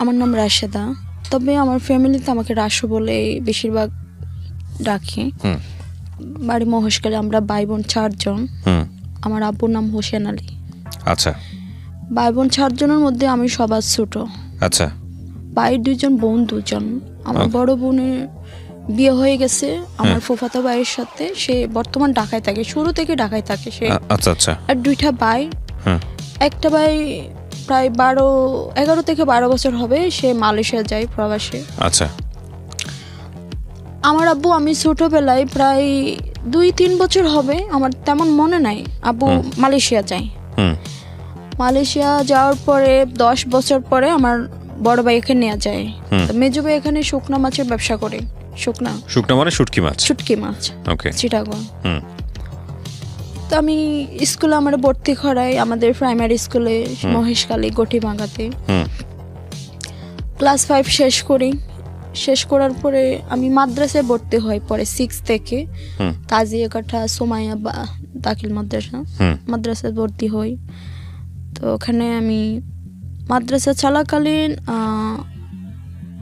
আমার নাম রাশেদা, তবে আমার ফ্যামিলিতে আমাকে রাশু বলে বেশিরভাগ ডাকে। বাড়ি মহেশখালী, আমরা ভাই বোন 4 জন। আমার আব্বুর নাম হোসেন আলী। আচ্ছা। ভাই বোন 4 জনের মধ্যে আমি সবার ছোট। আচ্ছা। ভাই 2 জন, বোন 2 জন। আমার বড় বোনের বিয়ে হয়ে গেছে আমার ফুফাতো ভাইয়ের সাথে, সে বর্তমান ঢাকায় থাকে, শুরু থেকে ঢাকায় থাকে সে। আচ্ছা আচ্ছা। আর 2টা ভাই, একটা ভাই প্রায় 11 থেকে 12 বছর হবে, সে মালয়েশিয়া যায় প্রবাসে। আচ্ছা। আমার আব্বু, আমি ছোটবেলায় প্রায় 2-3 বছর হবে, আমার তেমন মনে নাই, আব্বু মালয়েশিয়া যায়। মালয়েশিয়া যাওয়ার পরে 10 বছর পরে আমার বড় ভাই এখানে নেওয়া যায়। মেজো ভাই এখানে শুকনা মাছের ব্যবসা করে। শুকনা মানে শুটকি মাছ। ওকে। চিটাগং। তো আমি স্কুলে আমার ভর্তি করাই, আমাদের প্রাইমারি স্কুলে মহেশখালী গটিভাঙ্গাতে। ক্লাস 5 শেষ করার পরে আমি মাদ্রাসায় ভর্তি হই পরে 6 থেকে। কাজিয়াকাটা সোমাইয়া দাখিল মাদ্রাসায় ভর্তি হই। তো ওখানে আমি মাদ্রাসা চলাকালীন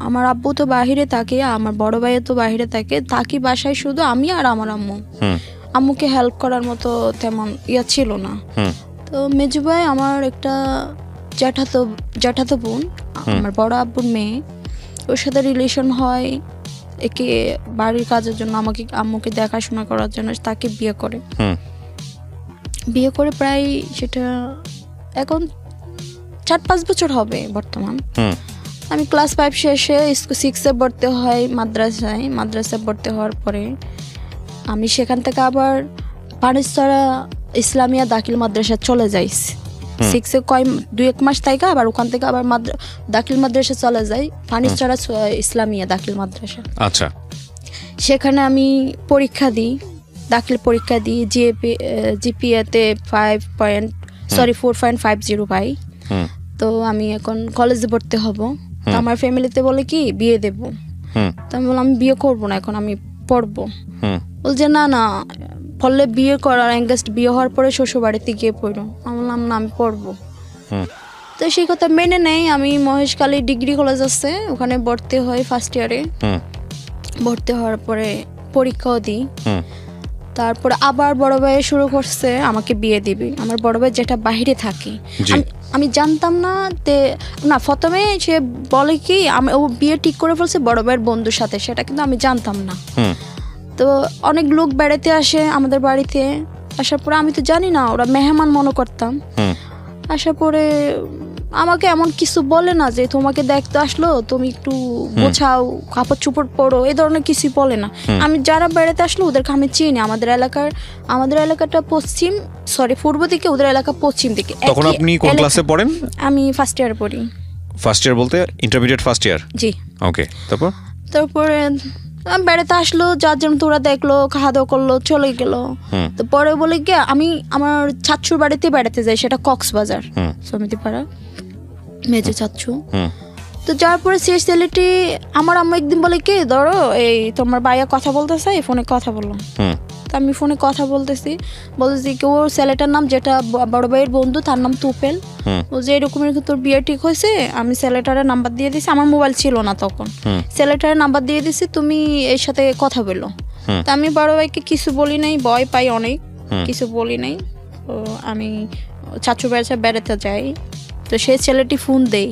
আমার আব্বু তো বাহিরে থাকে, আমার বড় ভাইও তো বাহিরে থাকে, থাকি বাসায় শুধু আমি আর আমার আম্মু। আম্মুকে হেল্প করার মতো তেমন ছিল না। তো মেজু ভাই আমার একটা জ্যাঠাতো বোন, আমার বড় আব্বুর মেয়ে, ওর সাথে রিলেশন হয়। একে বাড়ির কাজের জন্য আম্মুকে দেখাশোনা করার জন্য তাকে বিয়ে করে প্রায় সেটা এখন 4-5 বছর হবে বর্তমান। আমি ক্লাস 5 শেষে 6-এ ভর্তি হয় মাদ্রাসায় ভর্তি হওয়ার পরে আমি সেখান থেকে আবার পানিছড়া ইসলামিয়া দাখিল মাদ্রাসা চলে যাই। 6-এ 2-1 মাস থেকে আবার ওখান থেকে আবার দাখিল মাদ্রাসা চলে যাই, পানিছড়া ইসলামিয়া দাখিল মাদ্রাসা। আচ্ছা। সেখানে আমি দাখিল পরীক্ষা দিই, জিপিএতে 4.50 পাই। তো আমি এখন কলেজে ভর্তি হব। তো আমার ফ্যামিলিতে বলে কি বিয়ে দেব। তো আমি বললাম আমি বিয়ে করবো না, এখন আমি পড়বো। বলছে না পড়লে বিয়ে করার এঙ্গেজড, বিয়ে হওয়ার পরে শ্বশুর বাড়িতে গিয়ে পড়ো। আমি বললাম না, আমি পড়বো। তো সেই কথা মেনে নেই। আমি মহেশখালী ডিগ্রি কলেজ আছে, ওখানে ভর্তি হই ফার্স্ট ইয়ারে। ভর্তি হওয়ার পরে পরীক্ষাও দিই। তারপরে আবার বড় ভাই শুরু করছে আমাকে বিয়ে দিবি। আমার বড় ভাই যেটা বাহিরে থাকে, আমি জানতাম না। প্রথমে সে বলে কি ও বিয়ে ঠিক করে ফেলছে বড় ভাইয়ের বন্ধুর সাথে, সেটা কিন্তু আমি জানতাম না। তো অনেক লোক বেড়াতে আসে আমাদের বাড়িতে, আসার পরে আমি তো জানি না, ওরা মেহমান মনে করতাম। আসার পরে আমাকে এমন কিছু বলে না যে তোমাকে দেখতে আসলো, তুমি একটু গোছাও, কাপড় চোপড় পরো, এই ধরনের কিছু বলে না। আমি যারা বেড়াতে আসলো ওদেরকে আমি চিনি। আমাদের এলাকাটা পূর্ব দিকে, ওদের এলাকা পশ্চিম দিকে। তখন আপনি কোন ক্লাসে পড়েন? আমি ফার্স্ট ইয়ার পড়ি। ফার্স্ট ইয়ার বলতে ইন্টারমিডিয়েট ফার্স্ট ইয়ার? জি। ওকে। তারপরে বেড়াতে আসলো, যার জন্য তোরা দেখলো, খাওয়া দাওয়া করলো, চলে গেল। তো পরে বলে গিয়ে আমি আমার চাচ্চুর বাড়িতে বেড়াতে যাই, সেটা কক্সবাজার সমিতিপাড়া, মেজো চাচ্চু। তো যার পরে সেই ছেলেটি আমার আম্মা একদিন বলে কি ধরো এই তোমার ভাইয়া কথা বলতেছে, এই ফোনে কথা বললাম। তো আমি ফোনে কথা বলতেছি কি ওর ছেলেটার নাম, যেটা বড় ভাইয়ের বন্ধু, তার নাম তুপেল। ও যে এরকম তোর বিয়ে ঠিক হয়েছে, আমি ছেলেটারের নাম্বার দিয়ে দিছি, আমার মোবাইল ছিল না তখন, ছেলেটারের নাম্বার দিয়ে দিছি, তুমি এর সাথে কথা বলো। তো আমি বড় ভাইকে কিছু বলি নাই, ভয় পাই অনেক, কিছু বলি নাই। তো আমি চাচু বাড়িতে বেড়াতে যাই। তো সেই ছেলেটি ফোন দেই,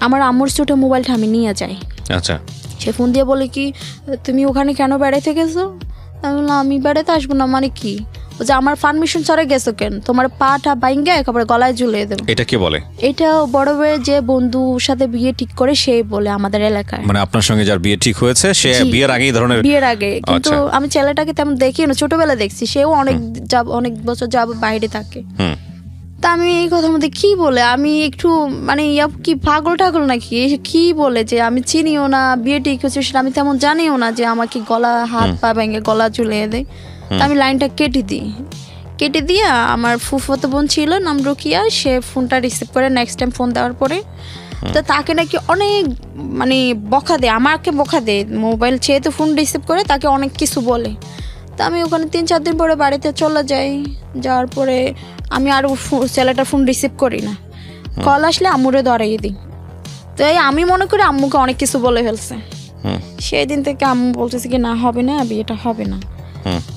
আমার আম্মুর ছোট মোবাইলটা আমি নিয়ে যাই। আচ্ছা। সে ফোন দিয়ে বলে কি তুমি ওখানে কেন বেড়াইতে গেছো? আমি বললাম আমি বেড়াতে আসবো না। মানে কি? ও যে আমার পারমিশন ছাড়া গেছো কেন? তোমার পাটা বাইঙ্গা একেবারে গলায় ঝুলিয়ে দেবো। এটা কে বলে? এটা বড় ভাইয়ের যে বন্ধুর সাথে বিয়ে ঠিক করে সেই বলে আমাদের এলাকায়। মানে আপনার সঙ্গে যার বিয়ে ঠিক হয়েছে সে বিয়ের আগে কিন্তু আমি ছেলেটাকে তেমন দেখি না, ছোটবেলা দেখছি, সেও অনেক বছর যাব বাইরে থাকে। তা আমি এই কথার মধ্যে কি বলে, আমি একটু মানে কি পাগল টাগল নাকি, কি বলে যে আমি চিনিও না, বিয়ে ঠিক হচ্ছে সেটা আমি তেমন জানিও না, যে আমাকে গলা হাত পা ভেঙে গলা ঝুলিয়ে দেয়। তা আমি লাইনটা কেটে দিয়ে আমার ফুফাতো বোন ছিল নাম রুকিয়া, সে ফোনটা রিসিভ করে নেক্সট টাইম ফোন দেওয়ার পরে তো তাকে নাকি অনেক মানে আমাকে বকা দেয়, মোবাইল চেয়ে তো ফোন রিসিভ করে তাকে অনেক কিছু বলে। তা আমি ওখানে 3-4 দিন পরে বাড়িতে চলে যাই। যাওয়ার পরে আমি আর ছেলেটার ফোন রিসিভ করি না, কল আসলে আম্মুরে ধরাইয়ে দিই। তো এই আমি মনে করি আম্মুকে অনেক কিছু বলে ফেলছে। সেই দিন থেকে আম্মু বলতেছে কি না হবে না, বিয়েটা হবে না।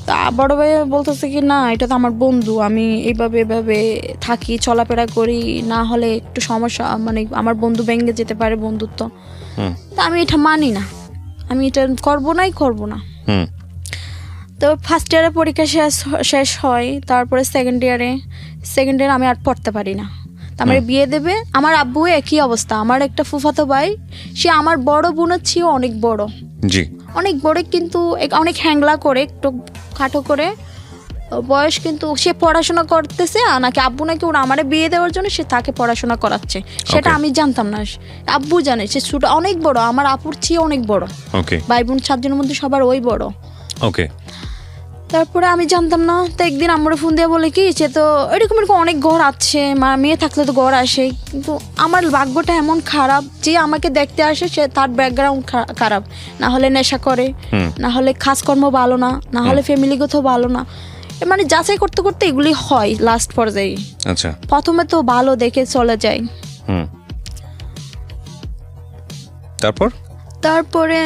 তা বড় ভাই বলতেছে কি না এটা তো আমার বন্ধু, আমি এইভাবে এভাবে থাকি চলাফেরা করি, না হলে একটু সমস্যা, মানে আমার বন্ধু ভেঙে যেতে পারে বন্ধুত্ব। তা আমি এটা মানি না, আমি এটা করবো না। তো ফার্স্ট ইয়ারে পরীক্ষা শেষ হয়, তারপরে সেকেন্ড ইয়ারে আমি আর পড়তে পারি না। আমার বিয়ে দেবে, আমার আব্বু একই অবস্থা। আমার একটা ফুফাতো ভাই, সে আমার বড় বোনের চেয়েও অনেক বড়, জি অনেক বড়, কিন্তু অনেক হ্যাংলা করে, একটু খাটো করে বয়স, কিন্তু সে পড়াশোনা করতেছে, নাকি আব্বু নাকি ওরা আমারে বিয়ে দেওয়ার জন্য সে তাকে পড়াশোনা করাচ্ছে, সেটা আমি জানতাম না। আব্বু জানে সে ছোট, অনেক বড়, আমার আপুর চেয়ে অনেক বড়। ওকে, ভাই বোন 7 জনের মধ্যে সবার ওই বড়। ওকে। তারপরে আমি জানতাম না। তো একদিন আম্মুরে ফোন দিয়ে বলে কি সে তো এরকম অনেক ঘর আছে, মেয়ে থাকলে তো ঘর আসে, কিন্তু আমার ভাগ্যটা এমন খারাপ যে আমাকে দেখতে আসে সে তার ব্যাকগ্রাউন্ড খারাপ, না হলে নেশা করে, না হলে কাজকর্ম ভালো না হলে ফ্যামিলিগত ভালো না, মানে যাচাই করতে করতে এগুলি হয় লাস্ট পর্যায়ে। আচ্ছা, প্রথমে তো ভালো দেখে চলে যায়। তারপরে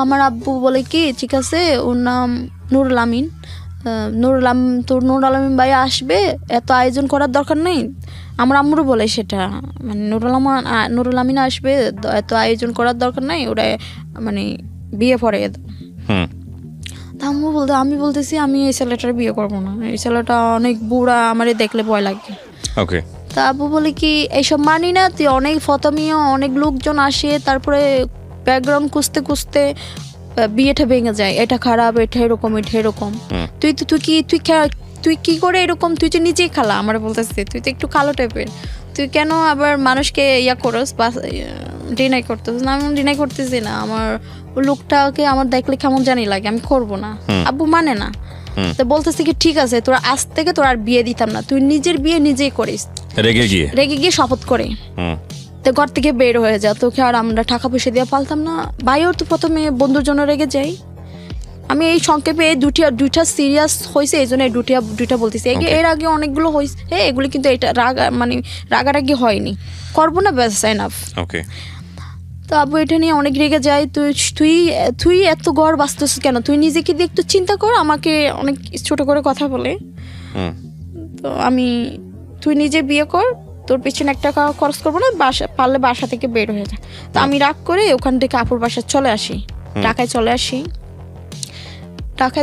আমার আব্বু বলে কি ঠিক আছে, ওর নাম নুরুল আমিন, নুরুল আমিন ভাই আসবে, এত আয়োজন করার দরকার নেই। আমার আম্মুরও বলে সেটা, মানে নুরুল আমিন আসবে, এত আয়োজন করার দরকার নাই, ওরা মানে বিয়ে পড়ে দাও। আম্মু বলতে, আমি বলতেছি আমি এই ছেলেটার বিয়ে করবো না, এই ছেলেটা অনেক বুড়া, আমারে দেখলে ভয় লাগে। ওকে। তা আব্বু বলে কি এইসব মানি না, তুই অনেক ফতমীয়, অনেক লোকজন আসে, তারপরে ব্যাকগ্রাউন্ড খুঁজতে বিয়েটা ভেঙে যায়, এটা খারাপ, এটা এরকম, তুই কি করে এরকম, তুই তো নিজেই খালা, আমার বলতেছে তুই তো একটু কালো টাইপের, তুই কেন আবার মানুষকে করস বা ডিনাই করতেছিস না। আমি ডিনাই করতেছি না, আমার লোকটাকে আমার দেখলে কেমন জানি লাগে, আমি করবো না। আব্বু মানে না, তো বলতেছি কি ঠিক আছে তোরা আজ থেকে তোর আর বিয়ে দিতাম না, তুই নিজের বিয়ে নিজেই করিস, রেগে গিয়ে শপথ করে তো ঘর থেকে বের হয়ে যা, তোকে আর আমরা টাকা পয়সা দিয়ে পালতাম না। ভাইও তো প্রথমে বন্ধুর জন্য রেগে যাই। আমি এই সংক্ষেপে দুইটা সিরিয়াস হয়েছে, এই জন্য দুইটা বলতেছি। এর আগে অনেকগুলো হয়েছে, এগুলি কিন্তু এটা রাগারাগি হয়নি, করবো না, ব্যাস এনাফ। ওকে। তো আব্বু এটা নিয়ে অনেক রেগে যায়, তুই এত ঘর বাঁচতেছিস কেন, তুই নিজেকে দিয়ে একটু চিন্তা কর, আমাকে অনেক ছোট করে কথা বলে। তো তুই নিজে বিয়ে কর, তোর পিছনে একটা খরচ করবো না, পারলে বাসা থেকে বের হয়ে যায়। তো আমি রাগ করে ওখান থেকে আপুর বাসায় চলে আসি, ঢাকায়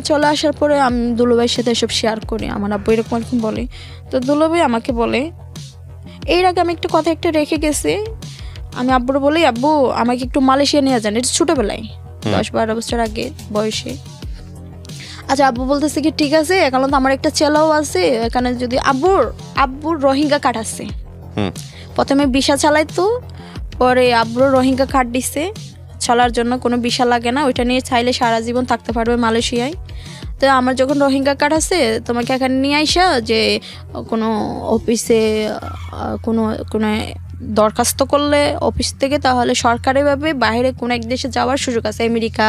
চলে আসার পরে আমি দুলুভাইয়ের সাথে এসব শেয়ার করি। আমার আব্বু এরকম বলে, তো দুলুভাই আমাকে বলে, এর আগে আমি একটা কথা রেখে গেছি, আমি আব্বুর বলি আব্বু আমাকে একটু মালয়েশিয়া নিয়ে যান, এটা ছোটবেলায় 10-12 বছর আগে বয়সে। আচ্ছা আব্বু বলতেছে কি ঠিক আছে, এখন তো আমার একটা ছেলেও আছে এখানে, যদি আব্বুর রোহিঙ্গা কার্ড আছে, প্রথমে ভিসা চালাইতো, পরে আব্বুর রোহিঙ্গা কার্ড দিছে, চলার জন্য কোনো ভিসা লাগে না, ওইটা নিয়ে চাইলে সারা জীবন থাকতে পারবে মালয়েশিয়ায়। তো আমার যখন রোহিঙ্গা কার্ড আছে, তোমাকে এখানে নিয়ে আইসা যে কোনো অফিসে কোনো দরখাস্ত করলে অফিস থেকে, তাহলে সরকারিভাবে বাইরে কোনো এক দেশে যাওয়ার সুযোগ আছে, আমেরিকা,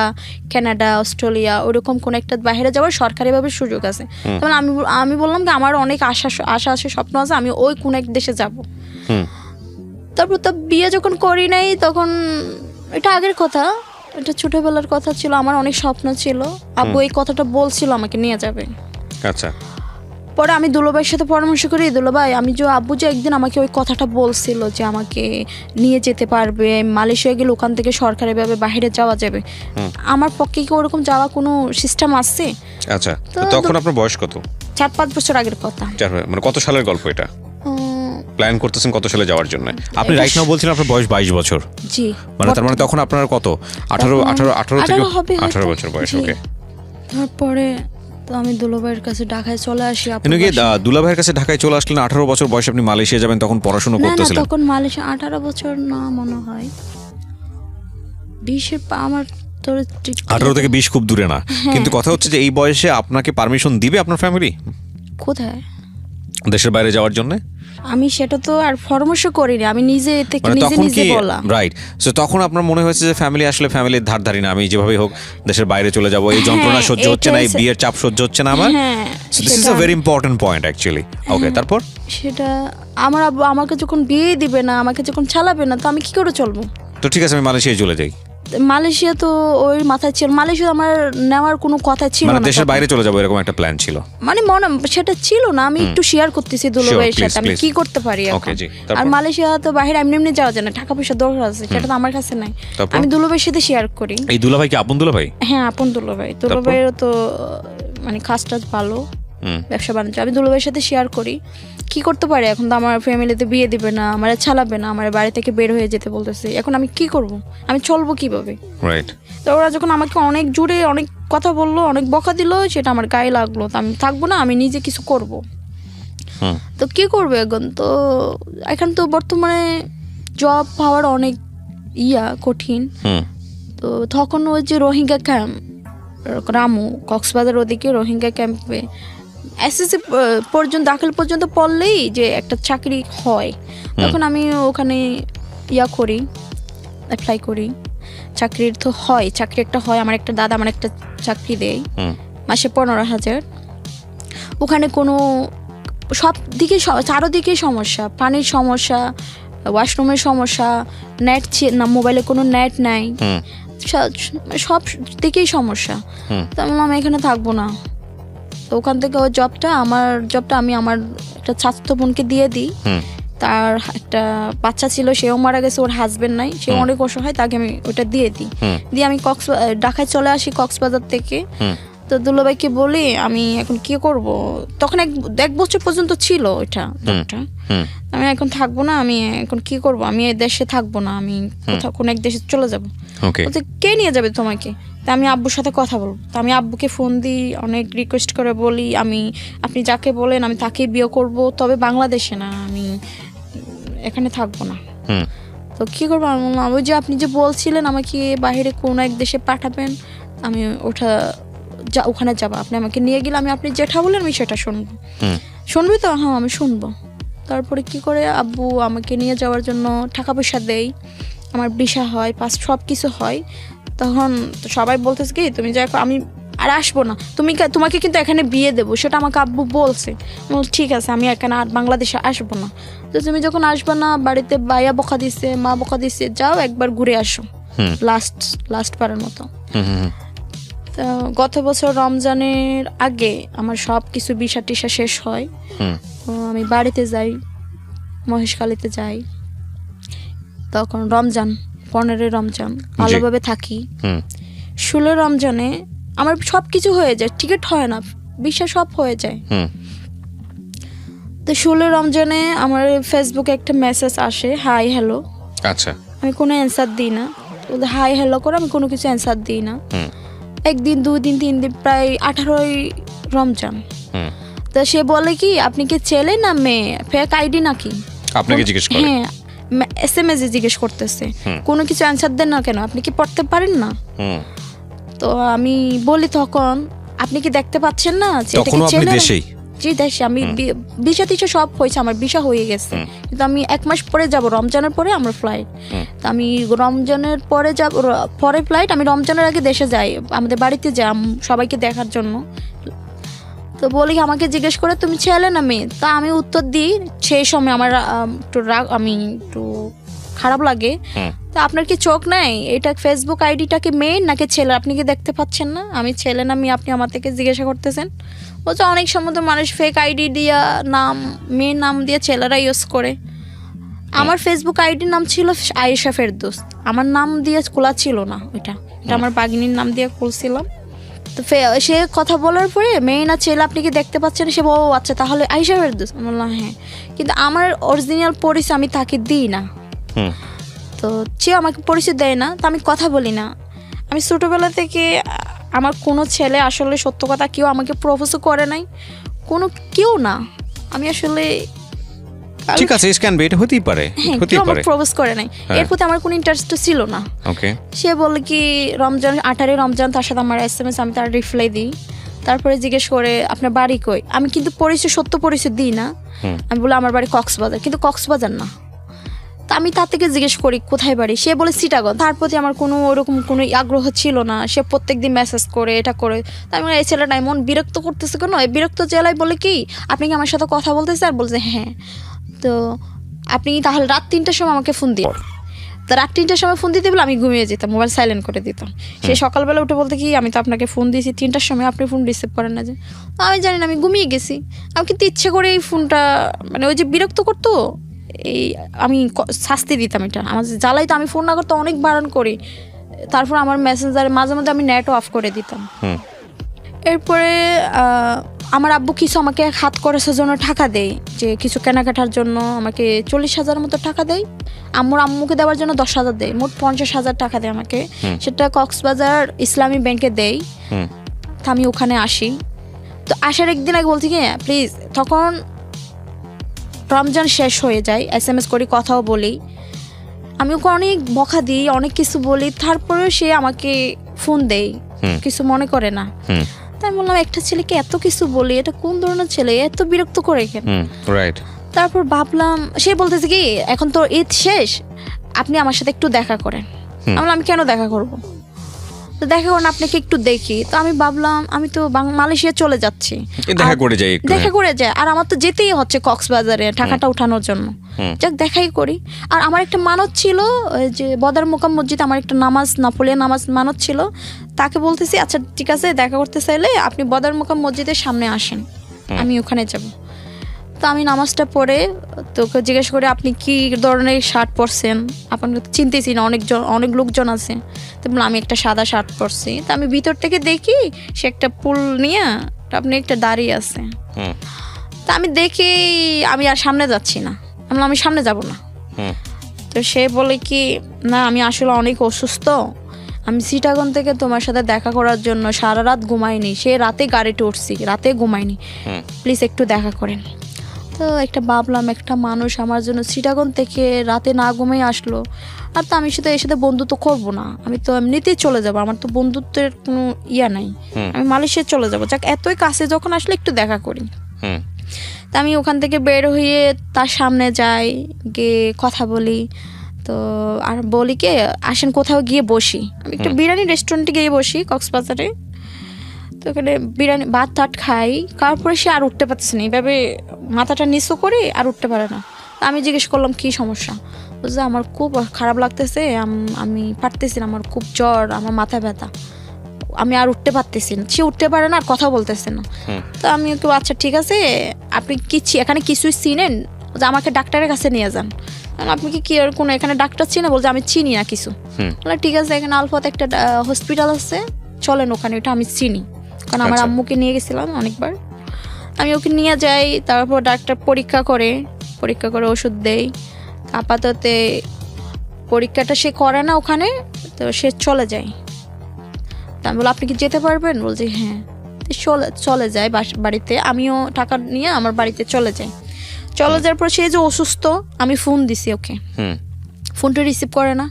কানাডা, অস্ট্রেলিয়া, ওরকম কোনো একটা বাইরে যাওয়ার সরকারিভাবে সুযোগ আছে। তাহলে আমি বললাম যে আমার অনেক আশা আছে, স্বপ্ন আছে, আমি ওই কোনো এক দেশে যাব। তারপর তো বিয়ে যখন করি নাই, তখন এটা আগের কথা, এটা ছোটবেলার কথা ছিল, আমার অনেক স্বপ্ন ছিল, আব্বু এই কথাটা বলছিল আমাকে নিয়ে যাবে। আচ্ছা। পরে আমি দুলোভাইয়ের সাথে পরামর্শ করি, দুলোভাই আমি আব্বু যে একদিন আমাকে ওই কথাটা বলছিল যে আমাকে নিয়ে যেতে পারবে, মালয়েশিয়া গেলে ওখান থেকে সরকারিভাবে বাইরে যাওয়া যাবে, আমার পক্ষে কি ওরকম যাওয়া কোনো সিস্টেম আছে? আচ্ছা, তখন আপনার বয়স কত? 4-5 বছর আগের কথা। মানে কত সালের গল্প এটা? প্ল্যান করতেছেন কত সালে যাওয়ার জন্য? আপনি রাইট নাও বলছেন আপনার বয়স 22 বছর। জি, মানে তার মানে তখন আপনার কত? 18 বছর বয়স। ওকে। তারপরে তো আমি দুলাভাইয়ের কাছে ঢাকায় চলে আসি। আপনি কি দুলাভাইয়ের কাছে ঢাকায় চলে আসলেন? 18 বছর বয়সে আপনি মালয়েশিয়া যাবেন, তখন পড়াশোনা করতেছিলেন? না, তখন মালয়েশিয়া 18 বছর না, মনে হয় 20 আমার তো 18 থেকে 20 খুব দূরে না, কিন্তু কথা হচ্ছে যে এই বয়সে আপনাকে পারমিশন দিবে আপনার ফ্যামিলি কোথায় দেশের বাইরে যাওয়ার জন্য? আমি সেটা তো আর পরামর্শ করিনি, আমি নিজে থেকে মানে নিজে তখন নিজে কি বলা। রাইট, সো তখন আপনার মনে হয়েছে যে ফ্যামিলি আসলে ফ্যামিলির ধার ধারি না, আমি যেভাবেই হোক দেশের বাইরে চলে যাব, এই যন্ত্রণা সহ্য হচ্ছে না, এই এটাই বিয়ের চাপ সহ্য হচ্ছে না আমার। হ্যাঁ, সো দিস ইজ সেটা a very important point actually. Okay, তারপর সেটা আমার আব্বু আমাকে যখন বিয়ে দিবে না, আমাকে যখন চালাবে না, তো আমি কি করে চলবো? তো ঠিক আছে, আমি মালয়েশিয়ায় চলে যাই। মালয়েশিয়া তো ওই মাথায় ছিল, মালয়েশিয়া আমার নেওয়ার কোনো কথা ছিল মানে না দেশের তখন। বাইরে চলে যাবো এরকম একটা প্ল্যান ছিল। মানে মনে সেটা ছিল না, আমি একটু শেয়ার করতেছি দুলাভাইয়ের please, সাথে আমি please. কি করতে পারি এখন। Okay, জি, তারপর? আর মালয়েশিয়া তো বাইরে এমনি এমনি যাওয়া যায় না, টাকা পয়সা দরকার আছে, সেটা তো আমার কাছে নাই। তারপর? আমি দুলাভাইয়ের সাথে শেয়ার করি। এই দুলাভাই কি আপন দুলাভাই? হ্যাঁ, আপন দুলাভাই। দুলাভাইয়েরও তো মানে কাজ টাজ ভালো, ব্যবসা বাণিজ্য। আমি দুলাভাইয়ের সাথে শেয়ার করি কি করতে পারি। এখন তো আমার ফ্যামিলিতে বিয়ে দিবে না, আমার ছালাবে না, আমার বাড়ি থেকে বের হয়ে যেতে বলতেছে। এখন আমি কি করব? আমি চলবো কিভাবে? রাইট। তো ওরা যখন আমাকে অনেক জুড়ে অনেক কথা বললো, অনেক বকা দিল, সেটা আমার গায়ে লাগলো। তো আমি থাকবো না, আমি নিজে কিছু করব। তো কি করবে এখন? তো এখন তো বর্তমানে জব পাওয়ার অনেক কঠিন। তো তখন ওই যে রোহিঙ্গা ক্যাম্প, রামু কক্সবাজার ওদিকে রোহিঙ্গা ক্যাম্পে এসএসসি পর্যন্ত দাখিল পর্যন্ত পড়লেই যে একটা চাকরি হয়, তখন আমি ওখানে করি, অ্যাপ্লাই করি। চাকরির তো হয়, চাকরি একটা হয়। আমার একটা দাদা আমার একটা চাকরি দেয় মাসে 15,000। ওখানে কোনো সব দিকে চারোদিকে সমস্যা, পানির সমস্যা, ওয়াশরুমের সমস্যা, নেট না, মোবাইলে কোনো নেট নাই, সব দিকেই সমস্যা। তো আমি বললাম এখানে থাকবো না। তো ওখান থেকে ওই আমার জবটা আমি আমার একটা ছাত্র বোনকে দিয়ে দিই। তার একটা বাচ্চা ছিল, সেও মারা গেছে, ওর হাজবেন্ড নাই, সে অনেক অসহায়, তাকে আমি ওটা দিয়ে দিই। দিয়ে আমি ঢাকায় চলে আসি কক্সবাজার থেকে। তো দুলাভাইকে বলি আমি এখন কি করব। তখন এক বছর পর্যন্ত ছিল ওইটা জবটা। আমি এখন থাকবো না, আমি এখন কি করব, আমি এই দেশে থাকবো না, আমি কোথাও কোনো এক দেশে চলে যাবো। বলতে কে নিয়ে যাবে তোমাকে? তা আমি আব্বুর সাথে কথা বলবো। তো আমি আব্বুকে ফোন দিই, অনেক রিকোয়েস্ট করে বলি আপনি যাকে বলেন আমি তাকেই বিয়ে করব, তবে বাংলাদেশে না, আমি এখানে থাকবো না। তো কি করবো? আমি বললাম ওই যে আপনি যে বলছিলেন আমাকে বাইরে কোনো এক দেশে পাঠাবেন, আমি ওখানে যাবো, আপনি আমাকে নিয়ে গেলে আমি আপনি যেটা বলেন আমি সেটা শুনবো। শুনবি তো? হ্যাঁ, আমি শুনবো। তারপরে কি করে আব্বু আমাকে নিয়ে যাওয়ার জন্য টাকা পয়সা দেয়, আমার ভিসা হয়, সব কিছু হয়। তখন সবাই বলতেছে কি তুমি যাই, আমি আর আসবো না, তোমাকে কিন্তু এখানে বিয়ে দেবো, সেটা আমাকে আব্বু বলছে। ঠিক আছে, আমি এখানে আর বাংলাদেশে আসবো না। তো তুমি যখন আসবে না, বাড়িতে ভাইয়া বকা দিছে, মা বকা দিছে, যাও একবার ঘুরে আসো, লাস্ট বারের মতো। তো গত বছর রমজানের আগে আমার সব কিছু ভিসা টিসা শেষ হয়। তো আমি বাড়িতে যাই, মহেশখালীতে যাই। তখন রমজান, 15 রমজান ভালোভাবে থাকি। 16 রমজানে আমার সব কিছু হয়ে যায়, টিকিট হয় না, ভিসা সব হয়ে যায়। তো 16 রমজানে আমার ফেসবুকে একটা মেসেজ আসে, হাই হ্যালো। আচ্ছা। আমি কোনো অ্যান্সার দিই না, হাই হ্যালো করে আমি কোনো কিছু অ্যান্সার দিই না। একদিন, 2 দিন, 3 দিন, প্রায় 18 রমজান। তো সে বলে কি আপনি কি ছেলে না মেয়ে, ফেক আইডি নাকি? আপনাকে জিজ্ঞেস করে? হ্যাঁ, SMS এ জিজ্ঞেস করতেছে, কোনো কিছু অ্যান্সার দেন না কেন, আপনি কি পড়তে পারেন না? তো আমি বলি তখন আপনি কি দেখতে পাচ্ছেন না যে এটা কি ছেলে? জি দেশে, আমি ভিসা টিসা সব হয়েছে, আমার ভিসা হয়ে গেছে, কিন্তু আমি 1 মাস পরে যাব, রমজানের পরে আমার ফ্লাইট। তো আমি রমজানের পরে যাব, পরে ফ্লাইট, আমি রমজানের আগে দেশে যাই, আমাদের বাড়িতে যাই সবাইকে দেখার জন্য। তো বলি আমাকে জিজ্ঞেস করে তুমি ছেলে না মেয়ে? তা আমি উত্তর দিই, সেই সময় আমার একটু রাগ, আমি একটু খারাপ লাগে। তা আপনার কি চোখ নাই? এটা ফেসবুক আইডিটা কি মেয়ে নাকি ছেলে, আপনি কি দেখতে পাচ্ছেন না আমি ছেলে না মেয়ে? আপনি আমার থেকে জিজ্ঞাসা করতেছেন। বলছে অনেক সময় তো মানুষ ফেক আইডি দিয়া নাম, মেয়ের নাম দিয়ে ছেলেরা ইউজ করে। আমার ফেসবুক আইডির নাম ছিল আয়েশা ফেরদৌস, আমার নাম দিয়ে খোলা ছিল না, এটা আমার বাগিনীর নাম দিয়ে খুলছিলাম। তো সে কথা বলার পরে মেয়ে না ছেলে আপনি কি দেখতে পাচ্ছেন? সে বল আচ্ছা তাহলে আয়েশা ফেরদৌস। আমি বললাম হ্যাঁ, কিন্তু আমার অরিজিনাল পরিচয় আমি তাকে দিই না। তো সে আমাকে পরিচয় দেয় না, তো আমি কথা বলি না। আমি ছোটোবেলা থেকে আমার কোনো ছেলে আসলে সত্য কথা কেউ আমাকে প্রপোজও করে নাই, কোনো কেউ না। আমি আসলে ঠিক আছে, ইট ক্যান বি, এটা হতেই পারে, হতেই পারে, প্রপোজ করে নাই, এর প্রতি আমার কোনো ইন্টারেস্ট ছিল না। ওকে। সে বলে কি রমজান 18 রমজান, তার সাথে আমার SMS, আমি তার রিপ্লাই দিই। তারপরে জিজ্ঞেস করে আপনার বাড়ি কই? আমি কিন্তু পরিচয়, সত্য পরিচয় দিই না। আমি বলি আমার বাড়ি কক্সবাজার, কিন্তু কক্সবাজার না। তা আমি তার থেকে জিজ্ঞেস করি কোথায় বাড়ি, সে বলে চিটাগং। তার প্রতি আমার কোনো ওরকম কোনো আগ্রহ ছিল না। সে প্রত্যেকদিন মেসেজ করে, এটা করে। তার মানে এই ছেলেটা এমন বিরক্ত করতেছে কেন? এই বিরক্ত জেলায় বলে কি আপনি কি আমার সাথে কথা বলতেছে? আর বলছে হ্যাঁ। তো আপনি তাহলে রাত 3টার সময় আমাকে ফোন দিয়ে, তা রাত 3টার সময় ফোন দিতে বলে আমি ঘুমিয়ে যেতাম, মোবাইল সাইলেন্ট করে দিতাম। সে সকালবেলা উঠে বলতে কি আমি তো আপনাকে ফোন দিয়েছি 3টার সময়, আপনি ফোন রিসিভ করেন না যে। আমি জানি না, আমি ঘুমিয়ে গেছি। আমি কিন্তু ইচ্ছে করে এই ফোনটা, মানে ওই যে বিরক্ত করতো, এই আমি শাস্তি দিতাম। এটা আমার জ্বালাই, তো আমি ফোন না করতে অনেক বারণ করি। তারপর আমার মেসেঞ্জারে মাঝে মধ্যে আমি নেটও অফ করে দিতাম। এরপরে আমার আব্বু কিছু আমাকে হাত খরচের জন্য টাকা দেয়, যে কিছু কেনাকাটার জন্য আমাকে 40,000 মতো টাকা দেয়। আম্মুকে দেওয়ার জন্য 10,000 দেয়, মোট 50,000 টাকা দেয় আমাকে। সেটা কক্সবাজার ইসলামী ব্যাংকে দেয়। তো আমি ওখানে আসি। তো আসার একদিন আগে বলছি কি প্লিজ, তখন রমজান শেষ হয়ে যায়, SMS করি, কথাও বলি। আমি ওকে অনেক বকা দিই, অনেক কিছু বলি, তারপরেও সে আমাকে ফোন দেয়, কিছু মনে করে না। তাই বললাম একটা ছেলেকে এত কিছু বলি, এটা কোন ধরনের ছেলে, এত বিরক্ত করে কেন? রাইট। তারপর ভাবলাম, সে বলতেছে কি এখন তো ঈদ শেষ, আপনি আমার সাথে একটু দেখা করেন। আমি বললাম আমি কেন দেখা করব? তো দেখা করেন, আপনাকে একটু দেখি। তো আমি ভাবলাম আমি তো মালয়েশিয়া চলে যাচ্ছি, দেখা করে যাই, দেখা করে যাই। আর আমার তো যেতেই হচ্ছে কক্সবাজারে টাকাটা উঠানোর জন্য, যাক দেখাই করি। আর আমার একটা মানত ছিল, ওই যে বদর মোকাম মসজিদ আমার একটা নামাজ, নফলিয়া নামাজ মানত ছিল। তাকে বলতেছি আচ্ছা ঠিক আছে, দেখা করতে চাইলে আপনি বদর মোকাম মসজিদের সামনে আসেন, আমি ওখানে যাব। তো আমি নামাজটা পড়ে তোকে জিজ্ঞেস করে আপনি কি ধরনের শার্ট পরছেন, আপনাকে তো চিনতেছি না, অনেক লোকজন আছে। তো বললাম আমি একটা সাদা শার্ট পরছি। তো আমি ভিতর থেকে দেখি সে একটা ফুল নিয়ে আপনি একটা দাঁড়িয়ে আছে। তা আমি দেখি, আমি আর সামনে যাচ্ছি না। আমি বললাম আমি সামনে যাব না। তো সে বলে কি না আমি আসলে অনেক অসুস্থ, আমি চিটাগং থেকে তোমার সাথে দেখা করার জন্য সারা রাত ঘুমাইনি, সে রাতে গাড়িতে উঠছি, রাতে ঘুমাইনি, প্লিজ একটু দেখা করেন। তো একটা ভাবলাম একটা মানুষ আমার জন্য চিটাগং থেকে রাতে না ঘুমাই আসলো, আর তো আমি এর সাথে বন্ধুত্ব করবো না, আমি তো এমনিতেই চলে যাবো, আমার তো বন্ধুত্বের কোনো ইয়া নাই, আমি মালয়েশিয়া চলে যাবো, যাক এতই কাছে যখন আসলে একটু দেখা করি। তা আমি ওখান থেকে বের হয়ে তার সামনে যাই, গিয়ে কথা বলি। তো আর বলি কে আসেন কোথাও গিয়ে বসি, আমি একটা বিরিয়ানি রেস্টুরেন্টে গিয়ে বসি কক্সবাজারে। তো ওখানে বিরিয়ানি ভাত টাত খাই, তারপরে সে আর উঠতে পারছে না, এইভাবে মাথাটা নিচু করে আর উঠতে পারে না। আমি জিজ্ঞেস করলাম কি সমস্যা, বলছে আমার খুব খারাপ লাগতেছে, আমি পারতেছি না, আমার খুব জ্বর, আমার মাথা ব্যথা, আমি আর উঠতে পারতেছি না। সে উঠতে পারে না আর কথা বলতেছে না। তো আমি ওকে আচ্ছা ঠিক আছে আপনি কি এখানে কিছুই চিনেন, যে আমাকে ডাক্তারের কাছে নিয়ে যান। আপনি কি আর কোনো এখানে ডাক্তার চিনে? বলছে আমি চিনি না কিছু। ঠিক আছে এখানে আলফাত একটা হসপিটাল আছে, চলেন ওখানে, ওটা আমি চিনি, কারণ আমার আম্মুকে নিয়ে গেছিলাম অনেকবার। আমি ওকে নিয়ে যাই, তারপর ডাক্তার পরীক্ষা করে ওষুধ দেয়। আপাতত পরীক্ষাটা সে করে না ওখানে, তো সে চলে যায়। তা আমি বলি আপনি কি যেতে পারবেন? বলছি হ্যাঁ। চলে যায় বাড়িতে, আমিও টাকা নিয়ে আমার বাড়িতে চলে যাই। চলে যাওয়ার পর সে যে অসুস্থ, আমি ফোন দিছি ওকে, ফোনটা রিসিভ করে না।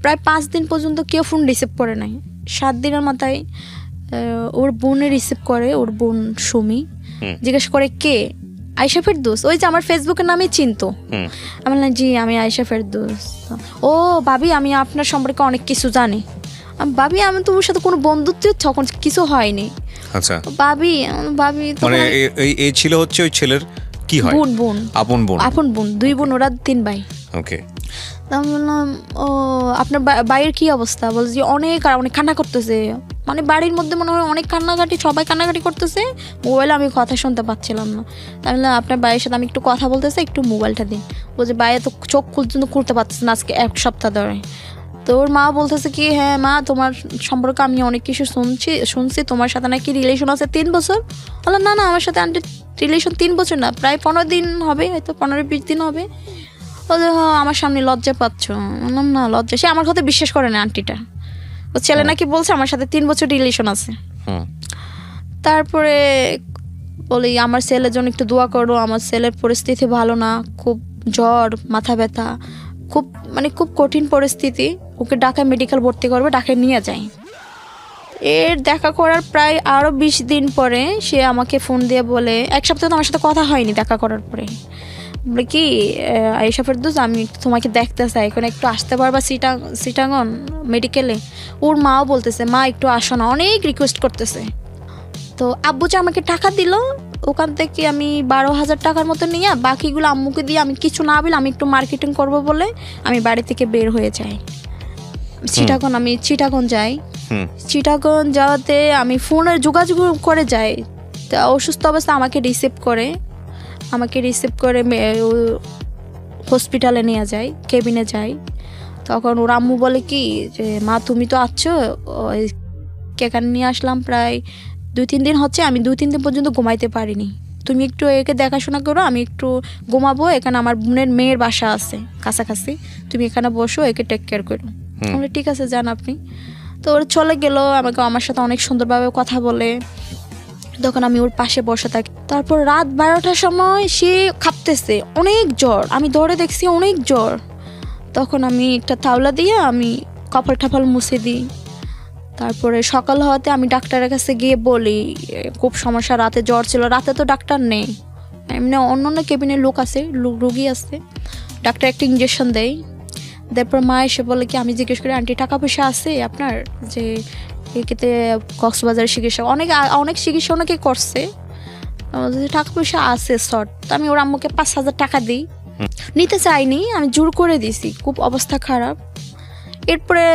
প্রায় 5 দিন পর্যন্ত কেউ ফোন রিসিভ করে নাই। 7 দিনের মাথায় ওর বোনে রিসিভ করে, ওর বোন সুমি জিজ্ঞেস করে কে? আয়েশা ফেরদৌস, ওই যে আমার ফেসবুকের নামে চিনতো। আমি বললাম জি আমি আয়েশা ফেরদৌস। ও ভাবি আমি আপনার সম্পর্কে অনেক কিছু জানি। ভাবি আমি তো ওর সাথে কোনো বন্ধুত্ব তখন কিছু হয়নি। আচ্ছা ভাবি মানে এই ছিল হচ্ছে ওই ছেলের কি হয় বোন, আপন বোন 2 বোন, ওরা 3 ভাই। ওকে। আমি বললাম ও আপনার ভাইয়ের কি অবস্থা? বলছি অনেক কান্না করতেছে, মানে বাড়ির মধ্যে মনে হয় অনেক কান্নাকাটি, সবাই কান্নাকাটি করতেছে, মোবাইলে আমি কথা শুনতে পাচ্ছিলাম না। আমি বললাম আপনার ভাইয়ের সাথে আমি একটু কথা বলতেছি, একটু মোবাইলটা দিন। বলছে ভাইয়া তো চোখ খুলতে পারতেছে না আজকে 1 সপ্তাহ ধরে। তো ওর মা বলতেছে কি হ্যাঁ মা তোমার সম্পর্কে আমি অনেক কিছু শুনছি, তোমার সাথে নাকি রিলেশন আছে 3 বছর। বললাম না আমার সাথে আন্টি রিলেশন 3 বছর না, প্রায় 15 দিন হবে, হয়তো 15-20 দিন হবে। বলছে হ্যাঁ আমার সামনে লজ্জা পাচ্ছ। বললাম না লজ্জা, সে আমার কথা বিশ্বাস করে না আন্টিটা, ও ছেলে নাকি বলছে আমার সাথে 3 বছর রিলেশন আছে। তারপরে বলি আমার ছেলের জন্য একটু দোয়া করো, আমার ছেলের পরিস্থিতি ভালো না, খুব জ্বর, মাথা ব্যথা, খুব কঠিন পরিস্থিতি, ওকে ঢাকায় মেডিকেল ভর্তি করবে, ঢাকায় নিয়ে যাই। এর দেখা করার প্রায় আরও 20 দিন পরে সে আমাকে ফোন দিয়ে বলে, 1 সপ্তাহ তো আমার সাথে কথা হয়নি দেখা করার পরে, বলে কি আয়েশা ফেরদৌস আমি তোমাকে দেখতে চাই, এখন একটু আসতে পারবা সিটাগন মেডিকেলে? ওর মাও বলতেছে মা একটু আসো না, অনেক রিকোয়েস্ট করতেছে। তো আব্বু যে আমাকে টাকা দিল, ওখান থেকে আমি 12,000 টাকার মতো নিয়ে বাকিগুলো আম্মুকে দিয়ে আমি কিছু না বলে আমি একটু মার্কেটিং করব বলে আমি বাড়ি থেকে বের হয়ে যাই। চিটাগন যাই। চিটাগন যাওয়াতে আমি ফোনে যোগাযোগ করে যাই। তা অসুস্থ অবস্থা আমাকে রিসিভ করে হসপিটালে নিয়ে যায়, কেবিনে যাই। তখন ওর আম্মু বলে কি যে মা তুমি তো আছো, এখানে নিয়ে আসলাম প্রায় 2-3 দিন হচ্ছে, আমি 2-3 দিন পর্যন্ত ঘুমাইতে পারিনি, তুমি একটু একে দেখাশোনা করো, আমি একটু ঘুমাবো, এখানে আমার বোনের মেয়ের বাসা আছে কাছাকাছি, তুমি এখানে বসো, একে টেক কেয়ার করো। বলে ঠিক আছে যান আপনি। তো ওর চলে গেল, আমার সাথে অনেক সুন্দরভাবে কথা বলে। তখন আমি ওর পাশে বসে থাকি। তারপর রাত 12টার সময় সে কাঁপতেছে, অনেক জ্বর, আমি দৌড়ে দেখছি অনেক জ্বর। তখন আমি একটা তাওলা দিয়ে আমি কপাল টাপাল মুছে দিই। তারপরে সকাল হওয়াতে আমি ডাক্তারের কাছে গিয়ে বলি খুব সমস্যা, রাতে জ্বর ছিল, রাতে তো ডাক্তার নেই, এমনি অন্য কেবিনের লোক আছে, রুগী আছে, ডাক্তার একটা ইঞ্জেকশন দেয়। তারপর মা এসে বলে কি, আমি জিজ্ঞেস করি আন্টি টাকা পয়সা আছে আপনার, যে এতে কক্সবাজারের চিকিৎসা অনেক চিকিৎসা অনেকে করছে, টাকা পয়সা আছে শর্ট। তো আমি ওর আম্মুকে 5,000 টাকা দিই, নিতে চাইনি, আমি জোর করে দিছি, খুব অবস্থা খারাপ। এরপরে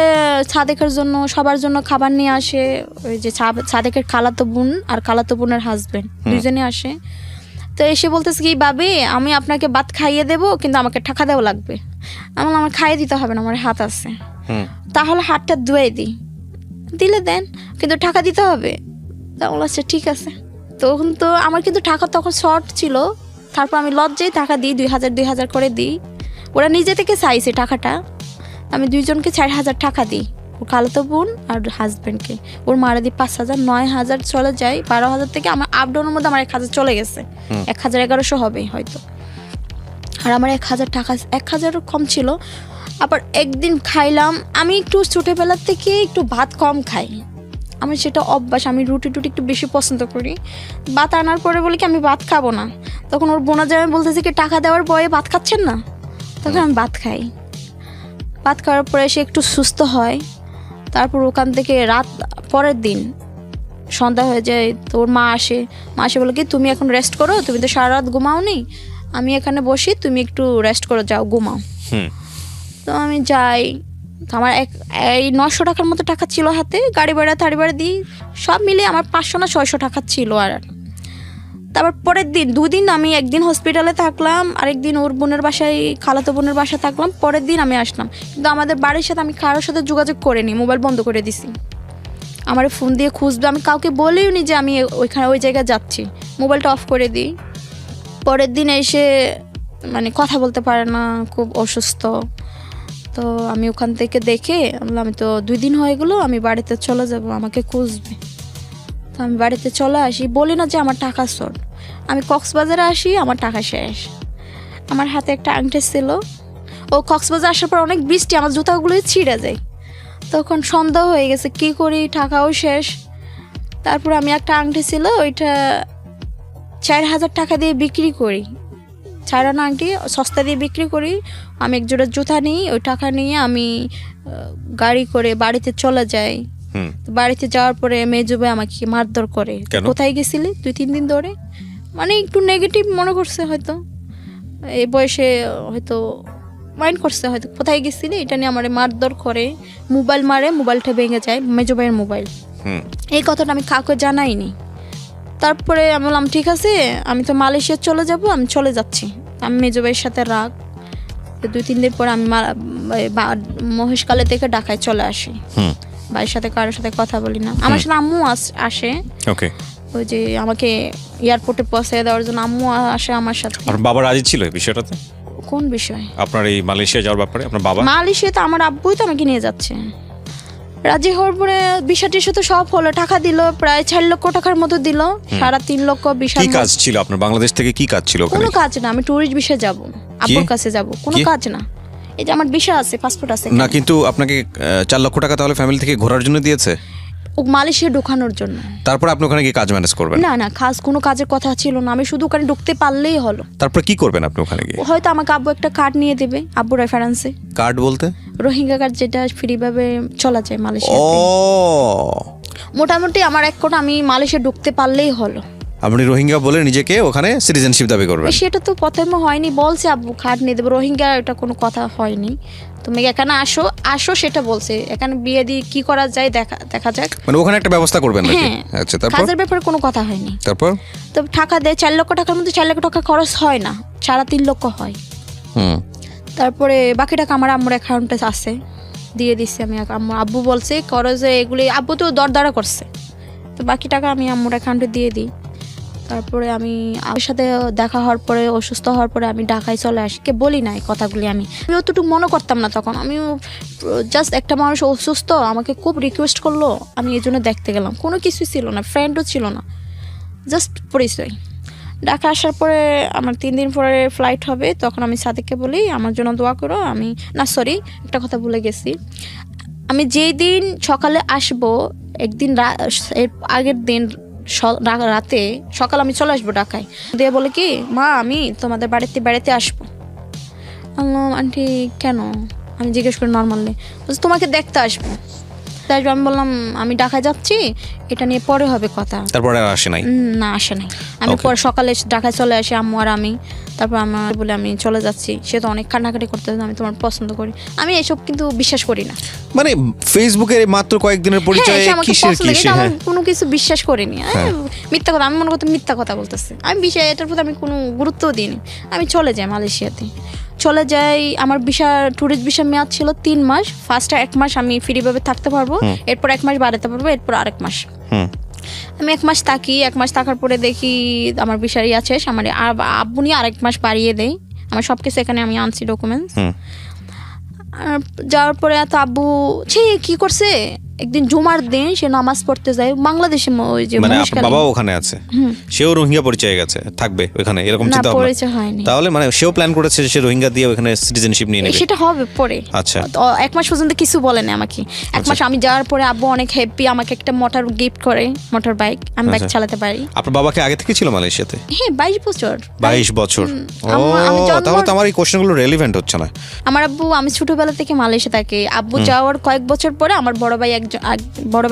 সাদেকের জন্য সবার জন্য খাবার নিয়ে আসে, ওই যে সাদেকের খালাতো বোন আর খালাতো বোনের হাজবেন্ড দুজনে আসে। তো এসে বলতেছে কি ভাবি আমি আপনাকে ভাত খাইয়ে দেবো, কিন্তু আমাকে টাকা দেওয়া লাগবে। আমার খাইয়ে দিতে হবে না, আমার হাত আছে, তাহলে হাতটা ধুয়ে দিলে দেন, কিন্তু টাকা দিতে হবে। তা বলা আচ্ছা ঠিক আছে। তখন তো আমার কিন্তু টাকা তখন শর্ট ছিল, তারপর আমি লজ্জায় টাকা দিই, 2,000 করে দিই। ওরা নিজে থেকে চাইছে টাকাটা, আমি দুইজনকে 4,000 টাকা দিই, ওর খালাতো বোন আর হাজব্যান্ডকে। ওর মারা দিই 5,000, 9,000 চলে যায়। 12,000 থেকে আমার আপডাউনের মধ্যে আমার 1,000 চলে গেছে, 1,1100 হবে হয়তো। আর আমার 1,000 টাকা, 1,000 কম ছিল। আবার একদিন খাইলাম, আমি একটু ছোটোবেলার থেকে একটু ভাত কম খাই, আমার সেটা অভ্যাস, আমি রুটি একটু বেশি পছন্দ করি। ভাত আনার পরে বলি কি আমি ভাত খাবো না, তখন ওর বোনা যায় বলতেছে কি টাকা দেওয়ার বয়ে ভাত খাচ্ছেন না, তখন আমি ভাত খাই। ভাত খাওয়ার পরে সে একটু সুস্থ হয়। তারপর ওখান থেকে রাত পরের দিন সন্ধ্যা হয়ে যায়, তো ওর মা আসে বলে কি তুমি এখন রেস্ট করো, তুমি তো সারা রাত ঘুমাও নি, আমি এখানে বসি, তুমি একটু রেস্ট করো, যাও ঘুমাও। তো আমি যাই। আমার এই 900 টাকার মতো টাকা ছিল হাতে, গাড়ি ভাড়া দিই, সব মিলিয়ে আমার 500 না 600 টাকা ছিল। আর তারপর পরের দিন 2 দিন আমি একদিন হসপিটালে থাকলাম, আরেকদিন ওর বোনের বাসায়, খালাতো বোনের বাসায় থাকলাম। পরের দিন আমি আসলাম, কিন্তু আমাদের বাড়ির সাথে আমি কারোর সাথে যোগাযোগ করিনি, মোবাইল বন্ধ করে দিছি। আমার ফোন দিয়ে খুঁজবে, আমি কাউকে বলেও নি যে আমি ওই জায়গায় যাচ্ছি, মোবাইলটা অফ করে দিই। পরের দিন এসে কথা বলতে পারে না, খুব অসুস্থ। তো আমি ওখান থেকে দেখে আমি তো 2 দিন হয়ে গেলো, আমি বাড়িতে চলে যাব, আমাকে খুঁজবে। তো আমি বাড়িতে চলে আসি, বলি না যে আমার টাকা শর্ট। আমি কক্সবাজারে আসি, আমার টাকা শেষ। আমার হাতে একটা আংটি ছিল, ও কক্সবাজার আসার পর অনেক বৃষ্টি, আমার জুতাগুলোই ছিঁড়ে যায়। তখন সন্ধ্যা হয়ে গেছে, কি করি, টাকাও শেষ। তারপর আমি একটা আংটি ছিল, ওইটা 4,000 টাকা দিয়ে বিক্রি করি, 4 আনা আংটি সস্তা দিয়ে বিক্রি করি। আমি এক জোড়া জুতা নিই, ওই টাকা নিয়ে আমি গাড়ি করে বাড়িতে চলে যাই। বাড়িতে যাওয়ার পরে মেজো ভাই আমাকে মারধর করে, কোথায় গেছিলি 2-3 দিন ধরে, একটু নেগেটিভ মনে করছে হয়তো, এই বয়সে হয়তো মাইন্ড করছে হয়তো, কোথায় গেছিলি এটা নিয়ে আমার মারধর করে, মোবাইল মারে, মোবাইলটা ভেঙে যায়, মেজো ভাইয়ের মোবাইল। এই কথাটা আমি কাউকে জানাইনি। তারপরে আমি বললাম ঠিক আছে, আমি তো মালয়েশিয়া চলে যাব, আমি চলে যাচ্ছি। আমি মেজো ভাইয়ের সাথে রাগ, 2-3 দিন পর আমি মহেশখালী থেকে ঢাকায় চলে আসি। ভাইয়ের সাথে কারোর সাথে কথা বলি না। আমার সাথে আম্মু আসে, ওই যে আমাকে এয়ারপোর্টে পৌঁছে দেওয়ার জন্য আম্মু আসে আমার সাথে। আপনার বাবা রাজি ছিল এই বিষয়টাতে? কোন বিষয়? আপনার এই মালয়েশিয়া যাওয়ার ব্যাপারে আপনার বাবা? মালয়েশিয়াতে আমার আব্বুই তো আমাকে নিয়ে যাচ্ছে। রাজি হওয়ার পরে বিষয়টি তো সব হলো, টাকা দিল, প্রায় 4 লক্ষ টাকার মতো দিল, 3.5 লক্ষ। কি কাজ ছিল আপনার? বাংলাদেশ থেকে কি কাজ ছিল? কোনো কাজ না, আমি টুরিস্ট ভিসা যাব, আব্বুর কাছে যাব, কোনো কাজ না। এই যে আমার ভিসা আছে, পাসপোর্ট আছে না, কিন্তু আপনাকে 4 লক্ষ টাকা তাহলে ফ্যামিলি থেকে ঘোরার জন্য দিয়েছে? মালয়েশিয়া ঢোকানোর জন্য। তারপর আপনি ওখানে গিয়ে কাজ ম্যানেজ করবেন? না না, কোনো কাজের কথা ছিল না, আমি শুধু ওখানে ঢুকতে পারলেই হলো। তারপর কি করবেন আপনি ওখানে গিয়ে? হয়তো আমাকে আব্বু একটা কার্ড নিয়ে দেবে, আব্বু রেফারেন্সে। কার্ড বলতে? রোহিঙ্গা কার্ড, যেটা ফ্রি ভাবে চলা যায় মালয়েশিয়া। ও, মোটামুটি আমার এক কোটা আমি মালয়েশিয়া ঢুকতে পারলেই হলো। আপনি রোহিঙ্গা বলে নিজেকে ওখানে সিটিজেনশিপ দাবি করবেন? সেটা তো প্রথমে হয়নি, বলছে আব্বু কার্ড নিয়ে দেবে, রোহিঙ্গা এটা কোনো কথা হয়নি। তুমি এখানে আসো আসো সেটা বলছে, এখানে বিয়ে দিয়ে কি করা যায় দেখা যাক। মানে ওখানে একটা ব্যবস্থা করবেন নাকি? আচ্ছা, তারপর? কাজের ব্যাপারে কোনো কথা হয়নি। তারপর? তো টাকা দেয় 4 লক্ষ টাকার মধ্যে 4 লক্ষ টাকা খরচ হয় না, 3.5 লক্ষ হয়। তারপরে বাকি টাকা আমার আম্মুর অ্যাকাউন্টে আছে, দিয়ে দিচ্ছি আমি। আব্বু বলছে করো যে এগুলি, আব্বু তো দরদারা করছে, তো বাকি টাকা আমি আম্মুর অ্যাকাউন্টে দিয়ে দিই। তারপরে আমি আমার সাথে দেখা হওয়ার পরে, অসুস্থ হওয়ার পরে আমি ঢাকায় চলে আসি। কে বলি না এই কথাগুলি, আমি অতটুকু মনে করতাম না তখন। আমি জাস্ট একটা মানুষ অসুস্থ, আমাকে খুব রিকোয়েস্ট করলো, আমি এই জন্য দেখতে গেলাম। কোনো কিছুই ছিল না, ফ্রেন্ডও ছিল না, জাস্ট পরিচয়। ঢাকা আসার পরে আমার 3 দিন পরে ফ্লাইট হবে, তখন আমি সাদিককে বলি আমার জন্য দোয়া করো। আমি না, সরি, একটা কথা ভুলে গেছি। আমি যেই দিন সকালে আসবো, একদিন এর আগের দিন রাতে সকাল আমি চলে আসবো ঢাকায়। দিয়ে বলে কি, মা আমি তোমাদের বাড়িতে আসবো। আন্টি কেন? আমি জিজ্ঞেস করি নর্মালি, তোমাকে দেখতে আসবো। আমি বললাম আমি ঢাকায় যাচ্ছি, এটা নিয়ে পরে হবে কথা। তারপরে আর আসে নাই? না, আসে নাই। আমি পরে সকালে ঢাকায় চলে আসি, আম্মু আর আমি। তারপর আমার বলে আমি চলে যাচ্ছি, সে তো অনেক কান্নাকাটি করতে, আমি তোমার পছন্দ করি। আমি এসব কিন্তু বিশ্বাস করি না। মানে ফেসবুকে মাত্র কয়েকদিনের পরিচয়, কিসের কোনো কিছু বিশ্বাস করিনি। মিথ্যা কথা, আমি মনে করতে মিথ্যা কথা বলতেছে। আমি বিষয় এটার প্রতি আমি কোনো গুরুত্ব দিইনি। আমি চলে যাই মালয়েশিয়াতে, চলে যাই। আমার ট্যুরিস্ট ভিসা মেয়াদ ছিল 3 মাস। ফার্স্টে 1 মাস আমি ফ্রিভাবে থাকতে পারবো, এরপর 1 মাস বাড়াতে পারবো, এরপর আরেক মাস। আমি 1 মাস থাকি। 1 মাস থাকার পরে দেখি আমার ভিসার আছে, আমার আব্বু নিয়ে আরেক মাস বাড়িয়ে দেয়। আমার সবকিছু এখানে আমি আনছি ডকুমেন্টস। যাওয়ার পরে এত আব্বু কি করছে, একদিন জুমার দিন সে নামাজ পড়তে যায় বাংলাদেশে। ওই যে মানে বাবা ওখানে আছে, সেও রোহিঙ্গা পরিচয় গেছে, থাকবে ওখানে, এরকম চিন্তা ভাবনা? পরিচয় হয়নি। তাহলে মানে সেও প্ল্যান করেছে সে রোহিঙ্গা দিয়ে ওখানে সিটিজেনশিপ নিয়ে নেবে? সেটা হবে পরে। আচ্ছা, 1 মাস পর্যন্ত কিছু বলে না আমাকে। 1 মাস আমি যাওয়ার পরে আব্বু অনেক হ্যাপি, আমাকে একটা মোটর গিফট করে, মোটর বাইক। আমি বাইক চালাতে পারি। আপনার বাবাকে আগে থেকে ছিল মালয়েশিয়াতে? হ্যাঁ, 22 বছর। 22 বছর? তাহলে তো আমার এই কোশ্চেনগুলো রেলেভেন্ট হচ্ছে না। আমার আব্বু, আমি ছোটবেলা থেকে মালয়েশিয়া থাকি। আব্বু যাওয়ার কয়েক বছর পরে আমার বড়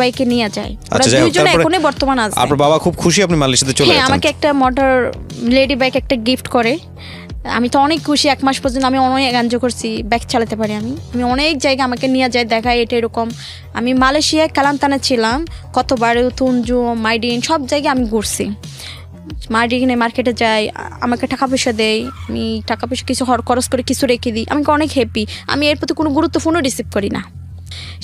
ভাইকে নিয়ে যায়। ওরা দুইজনে এখনই বর্তমান আছে। আপনার বাবা খুব খুশি আপনি মালয়েশিয়াতে চলে গেছেন? আমাকে একটা মোটর লেডি বাইক একটা গিফট করে। আমি তো অনেক খুশি। 1 মাস পর্যন্ত আমি অনেক এনজয় করছি, বাইক চালাতে পারি। আমি অনেক জায়গায় আমাকে নিয়ে যায়, দেখায় এটা এরকম। আমি মালয়েশিয়ায় কালান্তানে ছিলাম কতবার, তুনজু, মাইডিন, সব জায়গায় আমি ঘুরছি। মার্ডিনে মার্কেটে যাই, আমাকে টাকা পয়সা দেয়, আমি টাকা পয়সা কিছু খরচ করে কিছু রেখে দিই। আমি অনেক হ্যাপি। আমি এর প্রতি কোনো গুরুত্বপূর্ণ রিসিভ করি না।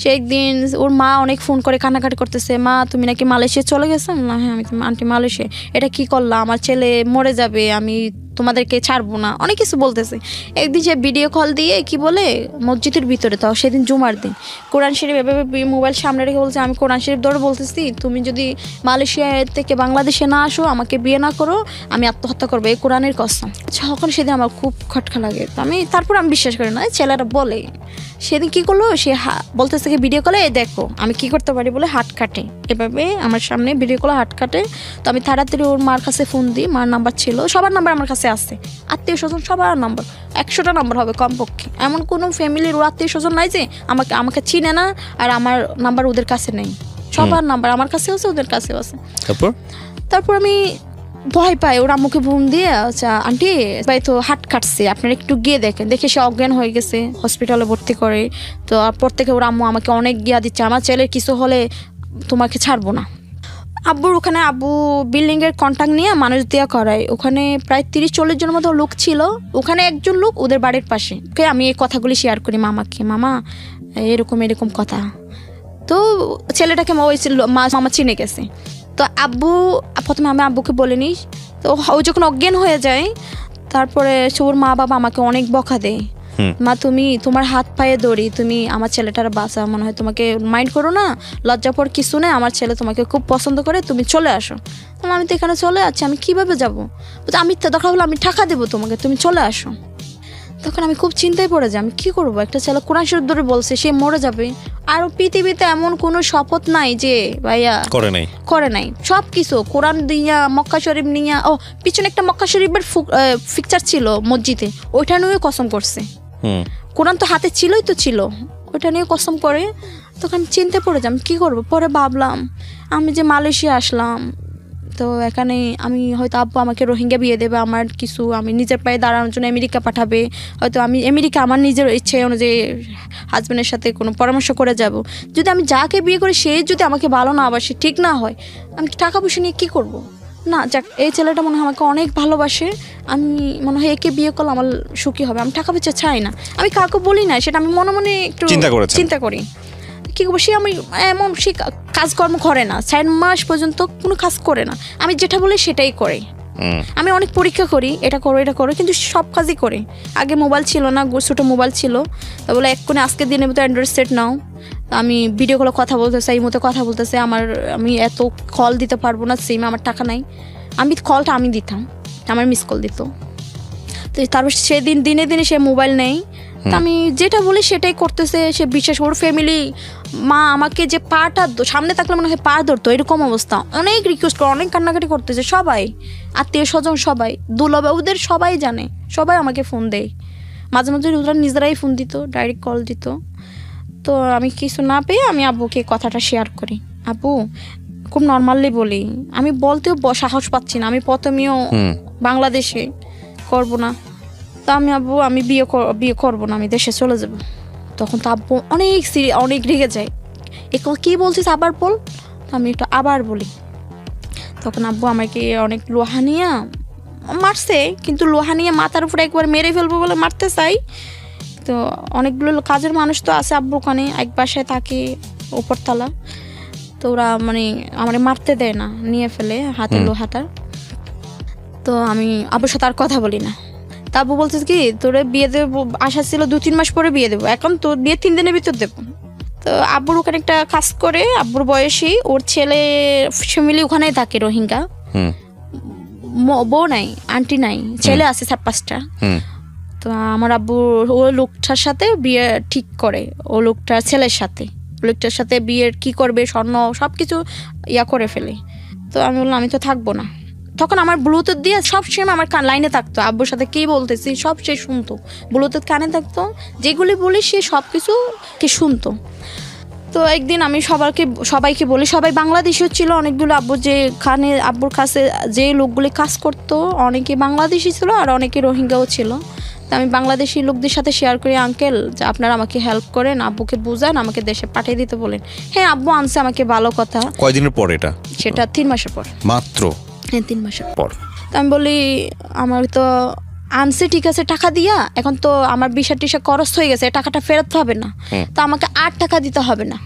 সে একদিন ওর মা অনেক ফোন করে কান্নাকাটি করতেছে, মা তুমি নাকি মালয়েশিয়া চলে গেছো? না, হ্যাঁ। আমি আন্টি মালয়েশিয়া, এটা কি করলাম? আমার ছেলে মরে যাবে, আমি তোমাদেরকে ছাড়বো না, অনেক কিছু বলতেছে। একদিন সে ভিডিও কল দিয়ে কি বলে, মসজিদের ভিতরে, তাও সেদিন জুমার দিন, কোরআন শরীফ এভাবে মোবাইল সামনে রেখে বলছে, আমি কোরআন শরীফ ধরে বলতেছি, তুমি যদি মালয়েশিয়া থেকে বাংলাদেশে না আসো, আমাকে বিয়ে না করো, আমি আত্মহত্যা করবো, এই কোরআনের কসম। তখন সেদিন আমার খুব খটকা লাগে। তারপর আমি বিশ্বাস করি না, ছেলেরা বলে। সেদিন কি করলো, সে বলতেছে ভিডিও কলে, দেখো আমি কি করতে পারি বলে হাত কাটে, এভাবে আমার সামনে ভিডিও কলে হাত কাটে। তো আমি তাড়াতাড়ি ওর মার কাছে ফোন দিই। মার নাম্বার ছিল, সবার নাম্বার আমার কাছে আছে, আত্মীয় স্বজন সবার নাম্বার, 100টা নাম্বার হবে কমপক্ষে। এমন কোনো ফ্যামিলির ওর আত্মীয় স্বজন নাই যে আমাকে চিনে না আর আমার নাম্বার ওদের কাছে নেই। সবার নাম্বার আমার কাছে আছে, ওদের কাছেও আছে। তারপর আমি ভয় পাই, ওর আম্মুকে ফোন দিয়ে, আচ্ছা আন্টি ভাই তো হাট কাটছে, আপনারা একটু গিয়ে দেখেন। দেখে সে অজ্ঞান হয়ে গেছে, হসপিটালে ভর্তি করে। তো তারপর থেকে ওর আম্মু আমাকে অনেক গিয়া দিচ্ছে, আমার ছেলের কিছু হলে তোমাকে ছাড়বো না। আব্বুর ওখানে, আব্বু বিল্ডিংয়ের কন্ট্যাক্ট নিয়ে মানুষ দেওয়া করায়। ওখানে প্রায় 30-40 জনের মতো লোক ছিল। ওখানে একজন লোক ওদের বাড়ির পাশে, আমি এই কথাগুলি শেয়ার করি মামাকে, মামা এরকম কথা। তো ছেলেটাকে মামা চিনে গেছে। তো প্রথমে আমি আব্বুকে বলিনি। তো ও যখন অজ্ঞান হয়ে যায়, তারপরে ওর মা বাবা আমাকে অনেক বকা দেয়, মা তুমি তোমার হাত পায়ে দড়ি, তুমি আমার ছেলেটার বাঁচা, মনে হয় তোমাকে মাইন্ড করো না, লজ্জাপর কিছু নেই, আমার ছেলে তোমাকে খুব পছন্দ করে, তুমি চলে আসো। তাহলে আমি তো এখানে চলে যাচ্ছি, আমি কিভাবে যাবো? আমি দরকার হলো আমি টাকা দেবো তোমাকে, তুমি চলে আসো। তখন আমি খুব চিন্তায় পড়ে যাই, আমি কী করবো? একটা ছেলে কোরআন শরীফ ধরে বলছে সে মরে যাবে, আর পৃথিবীতে এমন কোনো শপথ নাই যে ভাইয়া করে নাই। সব কিছু কোরআন দিয়া, মক্কা শরীফ নিয়া, ও পিছনে একটা মক্কা শরীফের পিকচার ছিল মসজিদে, ওইটা নিয়েও কসম করছে। কোরআন তো হাতে ছিলই তো ছিল, ওইটা নিয়ে কসম করে। তখন চিন্তা পড়ে যাই আমি কী করবো। পরে ভাবলাম আমি যে মালয়েশিয়া আসলাম, তো এখানে আমি হয়তো আব্বু আমাকে রোহিঙ্গা বিয়ে দেবে, আমার কিছু আমি নিজের পায়ে দাঁড়ানোর জন্য আমেরিকা পাঠাবে, হয়তো আমি আমেরিকা আমার নিজের ইচ্ছে অনুযায়ী হাজব্যান্ডের সাথে কোনো পরামর্শ করে যাব। যদি আমি যাকে বিয়ে করি সে যদি আমাকে ভালো না বাসে, ঠিক না হয়, আমি টাকা পয়সা নিয়ে কী করব? না যাক, এই ছেলেটা মনে হয় আমাকে অনেক ভালোবাসে, আমি মনে হয় একে বিয়ে করলে আমার সুখী হবে, আমি টাকা পয়সা চাই না। আমি কাউকে বলি না, সেটা আমি মনে মনে একটু চিন্তা করি। কী করবো, সে আমি এমন সে কাজকর্ম করে না, 4 মাস পর্যন্ত কোনো কাজ করে না, আমি যেটা বলি সেটাই করে। আমি অনেক পরীক্ষা করি, এটা করো এটা করো, কিন্তু সব কাজই করে। আগে মোবাইল ছিল না, ছোটো মোবাইল ছিল, তা বলে এক্ষুনি আজকের দিনের মতো অ্যান্ড্রয়েড সেট নাও, আমি ভিডিও কলে কথা বলতেছে, এই মতো কথা বলতেছে, আমি এত কল দিতে পারবো না, সিম আমার টাকা নাই। আমি কলটা আমি দিতাম, আমার মিস কল দিত। তো তারপর সেদিন দিনে দিনে সে মোবাইল নেই, তা আমি যেটা বলি সেটাই করতেছে। সে বিশেষ ওর ফ্যামিলি, মা আমাকে যে পাটা সামনে থাকলে মনে হয় পা ধরতো, এরকম অবস্থা। অনেক রিকোয়েস্ট করে, অনেক কান্নাকাটি করতেছে, সবাই আত্মীয় স্বজন সবাই, দুলাভাই ওদের সবাই জানে, সবাই আমাকে ফোন দেয়। মাঝে মাঝে ওরা নিজেরাই ফোন দিত, ডাইরেক্ট কল দিত। তো আমি কিছু না পেয়ে আমি আব্বুকে কথাটা শেয়ার করি। আব্বু, খুব নর্মালি বলি, আমি বলতেও সাহস পাচ্ছি না, আমি প্রথমেও বাংলাদেশে করব না, তো আমি আব্বু আমি বিয়ে করবো না, আমি দেশে চলে যাব। তখন তো আব্বু অনেক রেগে যায়, এখন কী বলছিস আবার বল। তো আমি একটু আবার বলি, তখন আব্বু আমাকে অনেক লোহা নিয়ে মারছে, কিন্তু লোহা নিয়ে মাথার উপরে একবার মেরে ফেলবো বলে মারতে চাই। তো অনেকগুলো কাজের মানুষ তো আছে আব্বু ওখানে, এক বাসায় থাকে উপরতলা, তো ওরা মানে আমার মারতে দেয় না, নিয়ে ফেলে হাতে লোহাটা। তো আমি আব্বুর সাথে আর কথা বলি না। তা আব্বু বলছে কি, তোরে বিয়ে দেবো, আশা ছিল 2-3 মাস পরে বিয়ে দেবো, এখন তো বিয়ে 3 দিনের ভিতর দেবো। তো আব্বুর ওখানে একটা কাজ করে, আব্বুর বয়সী, ওর ছেলে ফ্যামিলি ওখানেই থাকে, রোহিঙ্গা, বউ নাই, আন্টি নাই, ছেলে আছে 4-5টা। তো আমার আব্বু ও লোকটার সাথে বিয়ে ঠিক করে, ও লোকটার ছেলের সাথে, লোকটার সাথে বিয়ের কি করবে, স্বর্ণ সব কিছু করে ফেলে। তো আমি বললাম আমি তো থাকবো না। তখন আমার ব্লুটুথ দিয়ে সব সময় আমার লাইনে থাকতো, আব্বুর সাথে কী বলতেছি সব সে শুনতো, ব্লুটুথ কানে থাকতো, যেগুলি বলি সে সব কিছু কি শুনতো। তো একদিন আমি সবাইকে বলি, সবাই বাংলাদেশিও ছিল অনেকগুলো, আব্বুর কাছে যে লোকগুলি কাজ করতো অনেকে বাংলাদেশি ছিল আর অনেকে রোহিঙ্গাও ছিল। তো আমি বাংলাদেশি লোকদের সাথে শেয়ার করি, আঙ্কেল যে আপনারা আমাকে হেল্প করেন, আব্বুকে বুঝান, আমাকে দেশে পাঠিয়ে দিতে বলেন। হ্যাঁ আব্বু আনছে আমাকে, ভালো কথা। কয়দিনের পর এটা? সেটা 3 মাসের পর মাত্র। হ্যাঁ 3 মাসের পর। তো আমি বলি আমার তো আনছে ঠিক আছে টাকা দিয়া, এখন তো আমার ভিসা টিসা খরচ হয়ে গেছে, টাকাটা ফেরত হবে না, তো আমাকে 8 টাকা দিতে হবে না।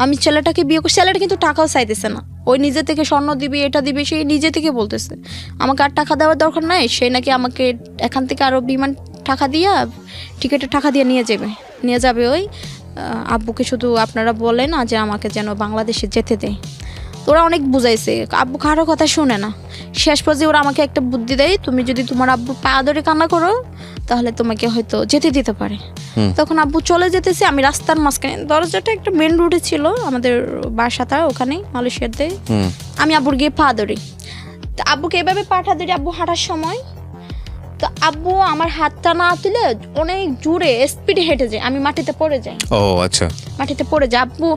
আমি ছেলেটাকে বিয়ে করছি, ছেলেটা কিন্তু টাকাও চাইতেছে না, ওই নিজে থেকে স্বর্ণ দিবি এটা দিবি সেই নিজে থেকে বলতেছে, আমাকে আর টাকা দেওয়ার দরকার নাই। সে নাকি আমাকে এখান থেকে আরও বিমান টাকা দিয়া, টিকিটের টাকা দিয়ে নিয়ে যাবে ওই। আব্বুকে শুধু আপনারা বলেন না যে আমাকে যেন বাংলাদেশে যেতে দেয়। ওরা অনেক বুঝাইছে, আব্বু কারো কথা শুনে না। শেষ পর্যায়ে ওরা আমাকে একটা বুদ্ধি দেয়, তুমি যদি তোমার আব্বুর পা ধরে কান্না করো তাহলে তোমাকে হয়তো যেতে দিতে পারে। তখন আব্বু চলে যেতেছে, আমি রাস্তার মাঝখানে, দরজাটা একটা মেন রোডে ছিল আমাদের বাসাটা ওখানে মালয়েশিয়াতে, আমি আব্বুর গিয়ে পা ধরি। তো আব্বুকে এভাবে পাঠা ধরি, আব্বু হাঁটার সময়, তো আব্বু আমার হাতটা না তুলে অনেক জোরে স্পিডে হেঁটে যায়, আমি মাটিতে পড়ে যাই। ও আচ্ছা। মাটিতে পড়ে যায়। আব্বু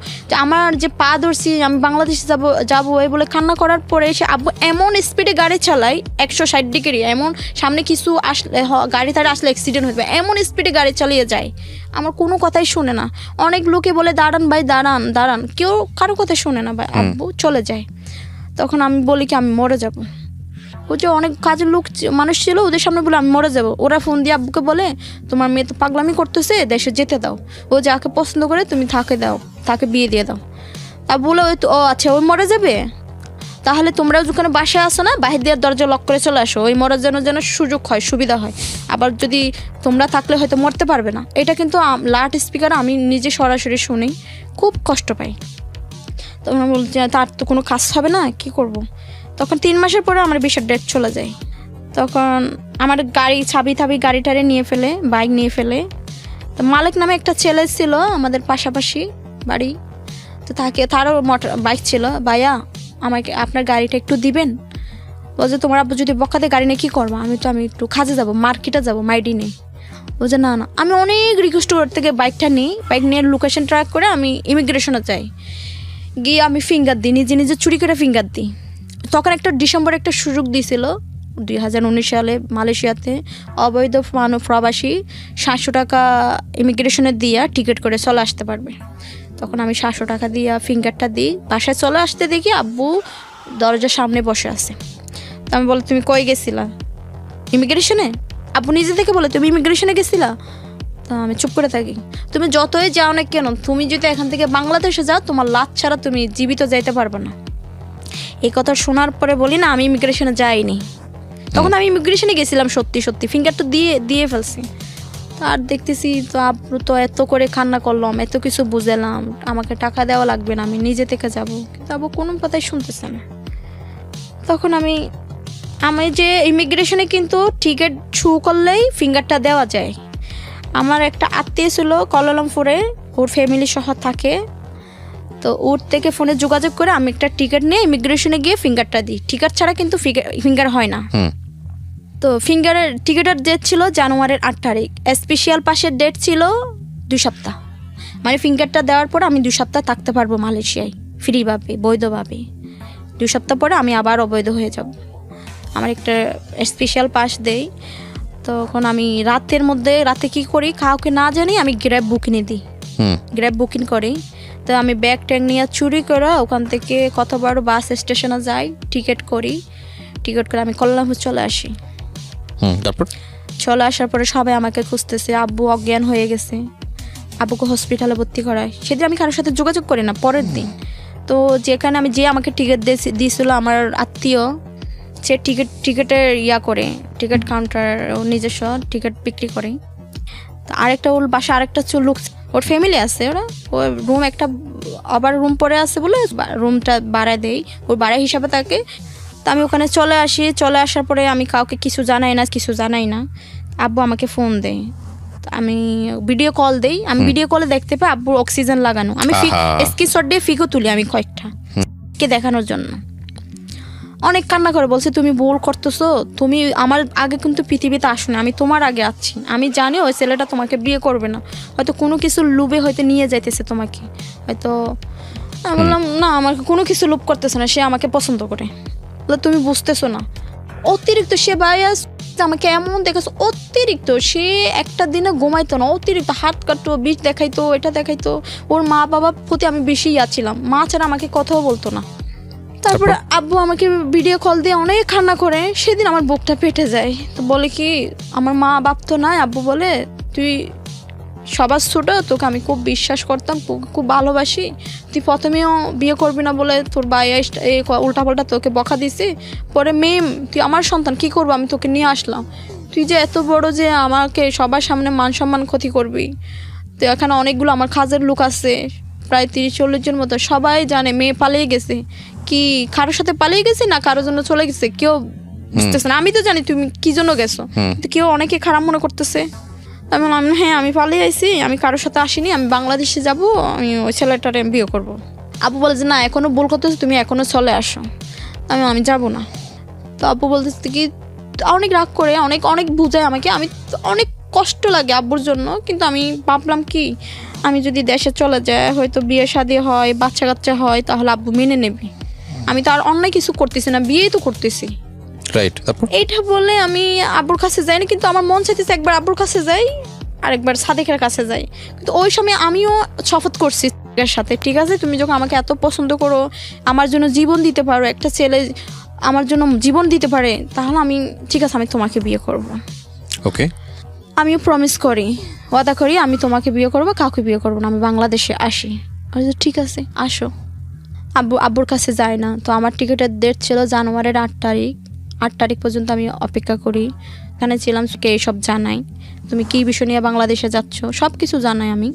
আমার যে পা ধরছি, আমি বাংলাদেশে যাবো এই বলে কান্না করার পরে এসে আব্বু এমন স্পিডে গাড়ি চালায় 160 ডিগ্রি, এমন সামনে কিছু আসলে গাড়ি তাড়া আসলে অ্যাক্সিডেন্ট হয়ে যাবে, এমন স্পিডে গাড়ি চালিয়ে যায়, আমার কোনো কথাই শুনে না। অনেক লোকে বলে দাঁড়ান ভাই দাঁড়ান, কেউ কারো কথা শুনে না ভাই, আব্বু চলে যায়। তখন আমি বলি কি আমি মরে যাব। ও যে অনেক কাজের লোক মানুষ ছিল, ওদের সামনে বলে আমি মরে যাব। ওরা ফোন দিয়ে আব্বুকে বলে তোমার মেয়ে তো পাগলামি করতেছে, দেশে যেতে দাও, ও যাকে পছন্দ করে তুমি তাকে বিয়ে দিয়ে দাও। তা বলে ও আচ্ছা ওই মরে যাবে, তাহলে তোমরা যখন বাসায় আসো না, বাহির দিয়ে দরজা লক করে চলে আসো, ওই মরার যেন সুযোগ হয়, সুবিধা হয়, আবার যদি তোমরা থাকলে হয়তো মরতে পারবে না। এটা কিন্তু লাউড স্পিকার আমি নিজে সরাসরি শুনি, খুব কষ্ট পাই। তখন আমি বলছি তার তো কোনো কাজ হবে না, কি করব। তখন 3 মাসের পরে আমার ভিসার ডেট চলে যায়। তখন আমার গাড়ি চাবি গাড়িটারে নিয়ে ফেলে, বাইক নিয়ে ফেলে। তো মালিক নামে একটা ছেলে ছিল আমাদের পাশাপাশি বাড়ি, তো তারও মোটর বাইক ছিল। ভাইয়া আমাকে আপনার গাড়িটা একটু দিবেন। বলছে তোমার আব্বু যদি বকাতে গাড়ি নিয়ে কী করবো? আমি একটু কাজে যাবো, মার্কেটে যাবো, মাইডি নেই। বলছে না আমি অনেক রিকোয়েস্ট ওর থেকে বাইকটা নিই, বাইক নিয়ে লোকেশন ট্র্যাক করে আমি ইমিগ্রেশনে যাই, গিয়ে আমি ফিঙ্গার দিই, নিজে চুরি করে ফিঙ্গার দিই। তখন একটা ডিসেম্বরে একটা সুযোগ দিয়েছিল 2019 সালে মালয়েশিয়াতে অবৈধ প্রবাসী 700 টাকা ইমিগ্রেশনে দিয়া টিকিট করে চলে আসতে পারবে। তখন আমি 700 টাকা দিয়া ফিঙ্গারটা দিই, বাসায় চলে আসতে দেখি আব্বু দরজার সামনে বসে আছে। তো আমি বলি তুমি কই গেছিলা? ইমিগ্রেশনে। আব্বু নিজে থেকে বলে তুমি ইমিগ্রেশনে গেছিলা? তো আমি চুপ করে থাকি। তুমি যতই যাও না কেন, তুমি যদি এখান থেকে বাংলাদেশে যাও তোমার লাশ ছাড়া তুমি জীবিত যাইতে পারবে না। এই কথা শোনার পরে বলি না আমি ইমিগ্রেশনে যাইনি। তখন আমি ইমিগ্রেশনে গেছিলাম সত্যি ফিঙ্গার তো দিয়ে ফেলছি। আর দেখতেছি তো আব্বু তো এত করে কান্না করলাম, এত কিছু বুঝালাম, আমাকে টাকা দেওয়া লাগবে না, আমি নিজে থেকে যাব, কিন্তু আব্বু কোনো কথাই শুনতেছে না। তখন আমি যে ইমিগ্রেশনে কিন্তু টিকিট শু করলেই ফিঙ্গারটা দেওয়া যায়। আমার একটা আত্মীয় ছিল কুয়ালালামপুরে, ওর ফ্যামিলি সহ থাকে। তো ওর থেকে ফোনে যোগাযোগ করে আমি একটা টিকিট নিয়ে ইমিগ্রেশনে গিয়ে ফিঙ্গারটা দিই। টিকিট ছাড়া কিন্তু ফিঙ্গার হয় না। তো ফিঙ্গারের টিকিটের ডেট ছিল জানুয়ারির 8 তারিখ, স্পেশাল পাসের ডেট ছিল 2 সপ্তাহ। মানে ফিঙ্গারটা দেওয়ার পর আমি 2 সপ্তাহ থাকতে পারবো মালয়েশিয়ায় ফ্রিভাবে, বৈধভাবে। 2 সপ্তাহ পরে আমি আবার অবৈধ হয়ে যাব। আমার একটা স্পেশাল পাস দেই। তখন আমি রাতে কি করি, কাউকে না জানি আমি গ্র্যাব বুকিং দিই, গ্র্যাব বুকিং করি। তো আমি ব্যাগ ট্যাগ নিয়ে চুরি করে ওখান থেকে কতবার বাস স্টেশনে যাই, টিকিট করে আমি কুয়ালালামপুর চলে আসি। তারপর চলে আসার পরে সবাই আমাকে খুঁজতেছে, আব্বু অজ্ঞান হয়ে গেছে, আব্বুকে হসপিটালে ভর্তি করায়। সেদিন আমি কারোর সাথে যোগাযোগ করি না। পরের দিন তো যেখানে যে আমাকে টিকিট দিয়েছিল আমার আত্মীয়, সে টিকিটের করে টিকিট কাউন্টার নিজস্ব টিকিট বিক্রি করে। তো আরেকটা ওর বাসা আরেকটা লোক, ওর ফ্যামিলি আছে, ওর রুম একটা আবার রুম পরে আছে বলে রুমটা ভাড়া দেই, ওর ভাড়া হিসাবে থাকে। তো আমি ওখানে চলে আসার পরে আমি কাউকে কিছু জানাই না। আব্বু আমাকে ফোন দেয়, আমি ভিডিও কল দেই। আমি ভিডিও কলে দেখতে পাই আব্বুর অক্সিজেন লাগানো। আমি স্ক্রিনশট দিয়ে ফিগো তুলি আমি কয়েকটা কে দেখানোর জন্য। অনেক কান্না করে বলছে তুমি ভুল করতেছো, তুমি আমার আগে কিন্তু পৃথিবীতে আসো না, আমি তোমার আগে আছি। আমি জানি ওই ছেলেটা তোমাকে বিয়ে করবে না, হয়তো কোনো কিছু লোভে হয়তো নিয়ে যাইতেছে তোমাকে, হয়তো। আমি বললাম না, আমাকে কোনো কিছু লোভ করতেছে না, সে আমাকে পছন্দ করে। তুমি বুঝতেছো না, অতিরিক্ত সে বায়াস আমাকে এমন দেখাচ্ছে, অতিরিক্ত। সে একটা দিনে ঘুমাইতো না, অতিরিক্ত হাত কাটতো, বিষ দেখাইতো, এটা দেখাইতো। ওর মা বাবার প্রতি আমি বেশি ছিলাম, মা ছাড়া আমাকে কথাও বলতো না। তারপরে আব্বু আমাকে ভিডিও কল দিয়ে অনেক কান্না করে। সেদিন আমার বুকটা পেটে যায়। তো বলে কি, আমার মা বাপ তো নাই, আব্বু বলে তুই সবার ছোট, তোকে আমি খুব বিশ্বাস করতাম, খুব ভালোবাসি, তুই প্রথমেও বিয়ে করবি না বলে তোর ভাই এই উল্টাপাল্টা তোকে বকা দিছি, পরে তুই আমার সন্তান, কি করবো, আমি তোকে নিয়ে আসলাম, তুই যে এত বড় যে আমাকে সবার সামনে মান সম্মান ক্ষতি করবি। তো এখানে অনেকগুলো আমার কাজের লোক আছে, প্রায় 30-40 জন মতো, সবাই জানে মেয়ে পালিয়ে গেছে। কি কারোর সাথে পালিয়ে গেছে না কারোর জন্য চলে গেছে কেউ বুঝতেছে না। আমি তো জানি তুমি কি জন্য গেছো, কিন্তু কেউ অনেকে খারাপ মনে করতেছে। আমি বললাম হ্যাঁ আমি পালিয়ে আইছি, আমি কারোর সাথে আসিনি, আমি বাংলাদেশে যাব, আমি ওই ছেলেটারে বিয়ে করবো। আব্বু বলে যে না, এখনো ভুল করতেছো, তুমি এখনো চলে আসো। আমি যাবো না। তো আব্বু বলতেছে কি, অনেক রাগ করে, অনেক বুঝায় আমাকে। আমি অনেক কষ্ট লাগে আব্বুর জন্য, কিন্তু আমি ভাবলাম কি, আমি যদি দেশে চলে যাই, হয়তো বিয়ে শাদী হয়, বাচ্চা কাচ্চা হয়, তাহলে আব্বু মেনে নেবে। আমি তো আর অন্য কিছু করতেছি না, বিয়েই তো করতেছি। এইটা বলে আমি আব্বুর কাছে যাই না, কিন্তু আমার মন চাইতেছে একবার আব্বুর কাছে যাই, আরেকবার সাদেকের কাছে যাই। কিন্তু ওই সময় আমিও শপথ করছি এর সাথে, ঠিক আছে তুমি যখন আমাকে এত পছন্দ করো, আমার জন্য জীবন দিতে পারো, একটা ছেলে আমার জন্য জীবন দিতে পারে, তাহলে আমি ঠিক আছে, আমি তোমাকে বিয়ে করব। ওকে, আমিও প্রমিস করি, ওয়াদা করি, আমি তোমাকে বিয়ে করবো, কাউকে বিয়ে করবো না, আমি বাংলাদেশে আসি। ঠিক আছে আসো। আব্বুর কাছে যায় না। তো আমার টিকিটের ডেট ছিল জানুয়ারির 8 তারিখ। 8 তারিখ পর্যন্ত আমি অপেক্ষা করি, এখানে ছিলাম। কে এইসব জানাই, তুমি কী বিষয় নিয়ে বাংলাদেশে যাচ্ছ, সব কিছু জানাই আমি।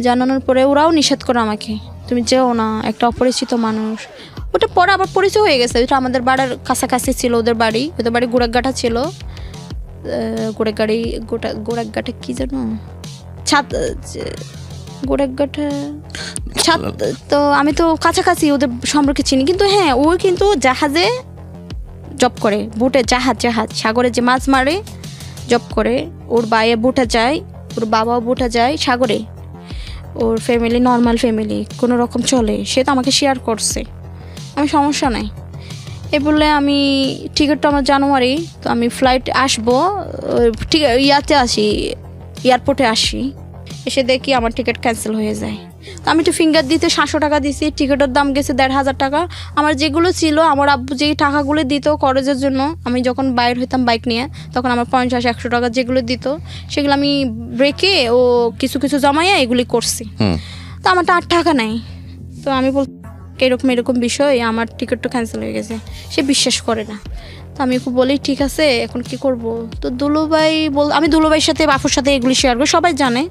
জানানোর পরে ওরাও নিষেধ করে আমাকে, তুমি যেও না, একটা অপরিচিত মানুষ, ওটা পরে আবার পরিচয় হয়ে গেছে, ওটা আমাদের বাড়ির কাছাকাছি ছিল, ওদের বাড়ি গোড়াঘাটা ছিল। গোড়াঘাটে কি জানো ছাদ, গোড়াঘাটা ছাদ। তো আমি তো কাছাকাছি ওদের সম্পর্কে চিনি, কিন্তু হ্যাঁ ও কিন্তু জাহাজে জব করে, বোটে, জাহাজ সাগরে যে মাছ মারে জব করে। ওর বাইরে বোটে যায়, ওর বাবাও বোটে যায় সাগরে। ওর ফ্যামিলি নর্মাল ফ্যামিলি, কোনো রকম চলে। সে তো আমাকে শেয়ার করছে, আমি সমস্যা নাই। এ বললে আমি টিকিটটা আমার জানুয়ারি, তো আমি ফ্লাইট আসবো, ঠিক ইয়াতে আসি, এয়ারপোর্টে আসি, এসে দেখি আমার টিকিট ক্যান্সেল হয়ে যায়। তো আমি একটু ফিঙ্গার দিতে 700 টাকা দিছি, টিকিটের দাম গেছে 1500 টাকা। আমার যেগুলো ছিল, আমার আব্বু যেই টাকাগুলো দিত খরচের জন্য, আমি যখন বাইর হইতাম বাইক নিয়ে, তখন আমার 50-100 টাকা যেগুলো দিত, সেগুলো আমি ব্রেকে ও কিছু কিছু জমাইয়া এগুলি করছি। তো আমারটা 8 টাকা নাই। তো আমি বল এরকম বিষয়, আমার টিকিটটা ক্যান্সেল হয়ে গেছে। সে বিশ্বাস করে না। তো আমি খুব বলি ঠিক আছে, এখন কি করব। তো দুলুভাই আমি দুলুভাইয়ের সাথে বাপুর সাথে এগুলি শেয়ার করি, সবাই জানে।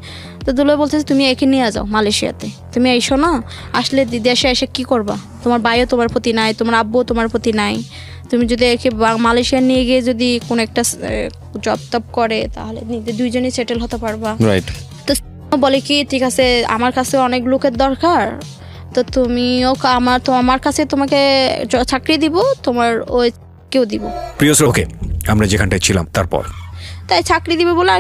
তো দুলুভাই বলতেছে তুমি একে নিয়ে যাও মালয়েশিয়াতে, তুমি এসো না, আসলে দেশে এসে কি করবা, তোমার ভাইও তোমার প্রতি নাই, তোমার আব্বুও তোমার প্রতি নাই। তুমি যদি একে মালয়েশিয়া নিয়ে গিয়ে যদি কোনো একটা জব টপ করে, তাহলে দুইজনই সেটেল হতে পারবা। রাইট। তো বলে কি ঠিক আছে, আমার কাছে অনেক লোকের দরকার, তো তুমিও আমার কাছে তোমাকে চাকরি দিব, তোমার ওই কেউ দিব। প্রিয় ওকে, আমরা যেখানটায় ছিলাম তারপর তাই চাকরি দিবে বলে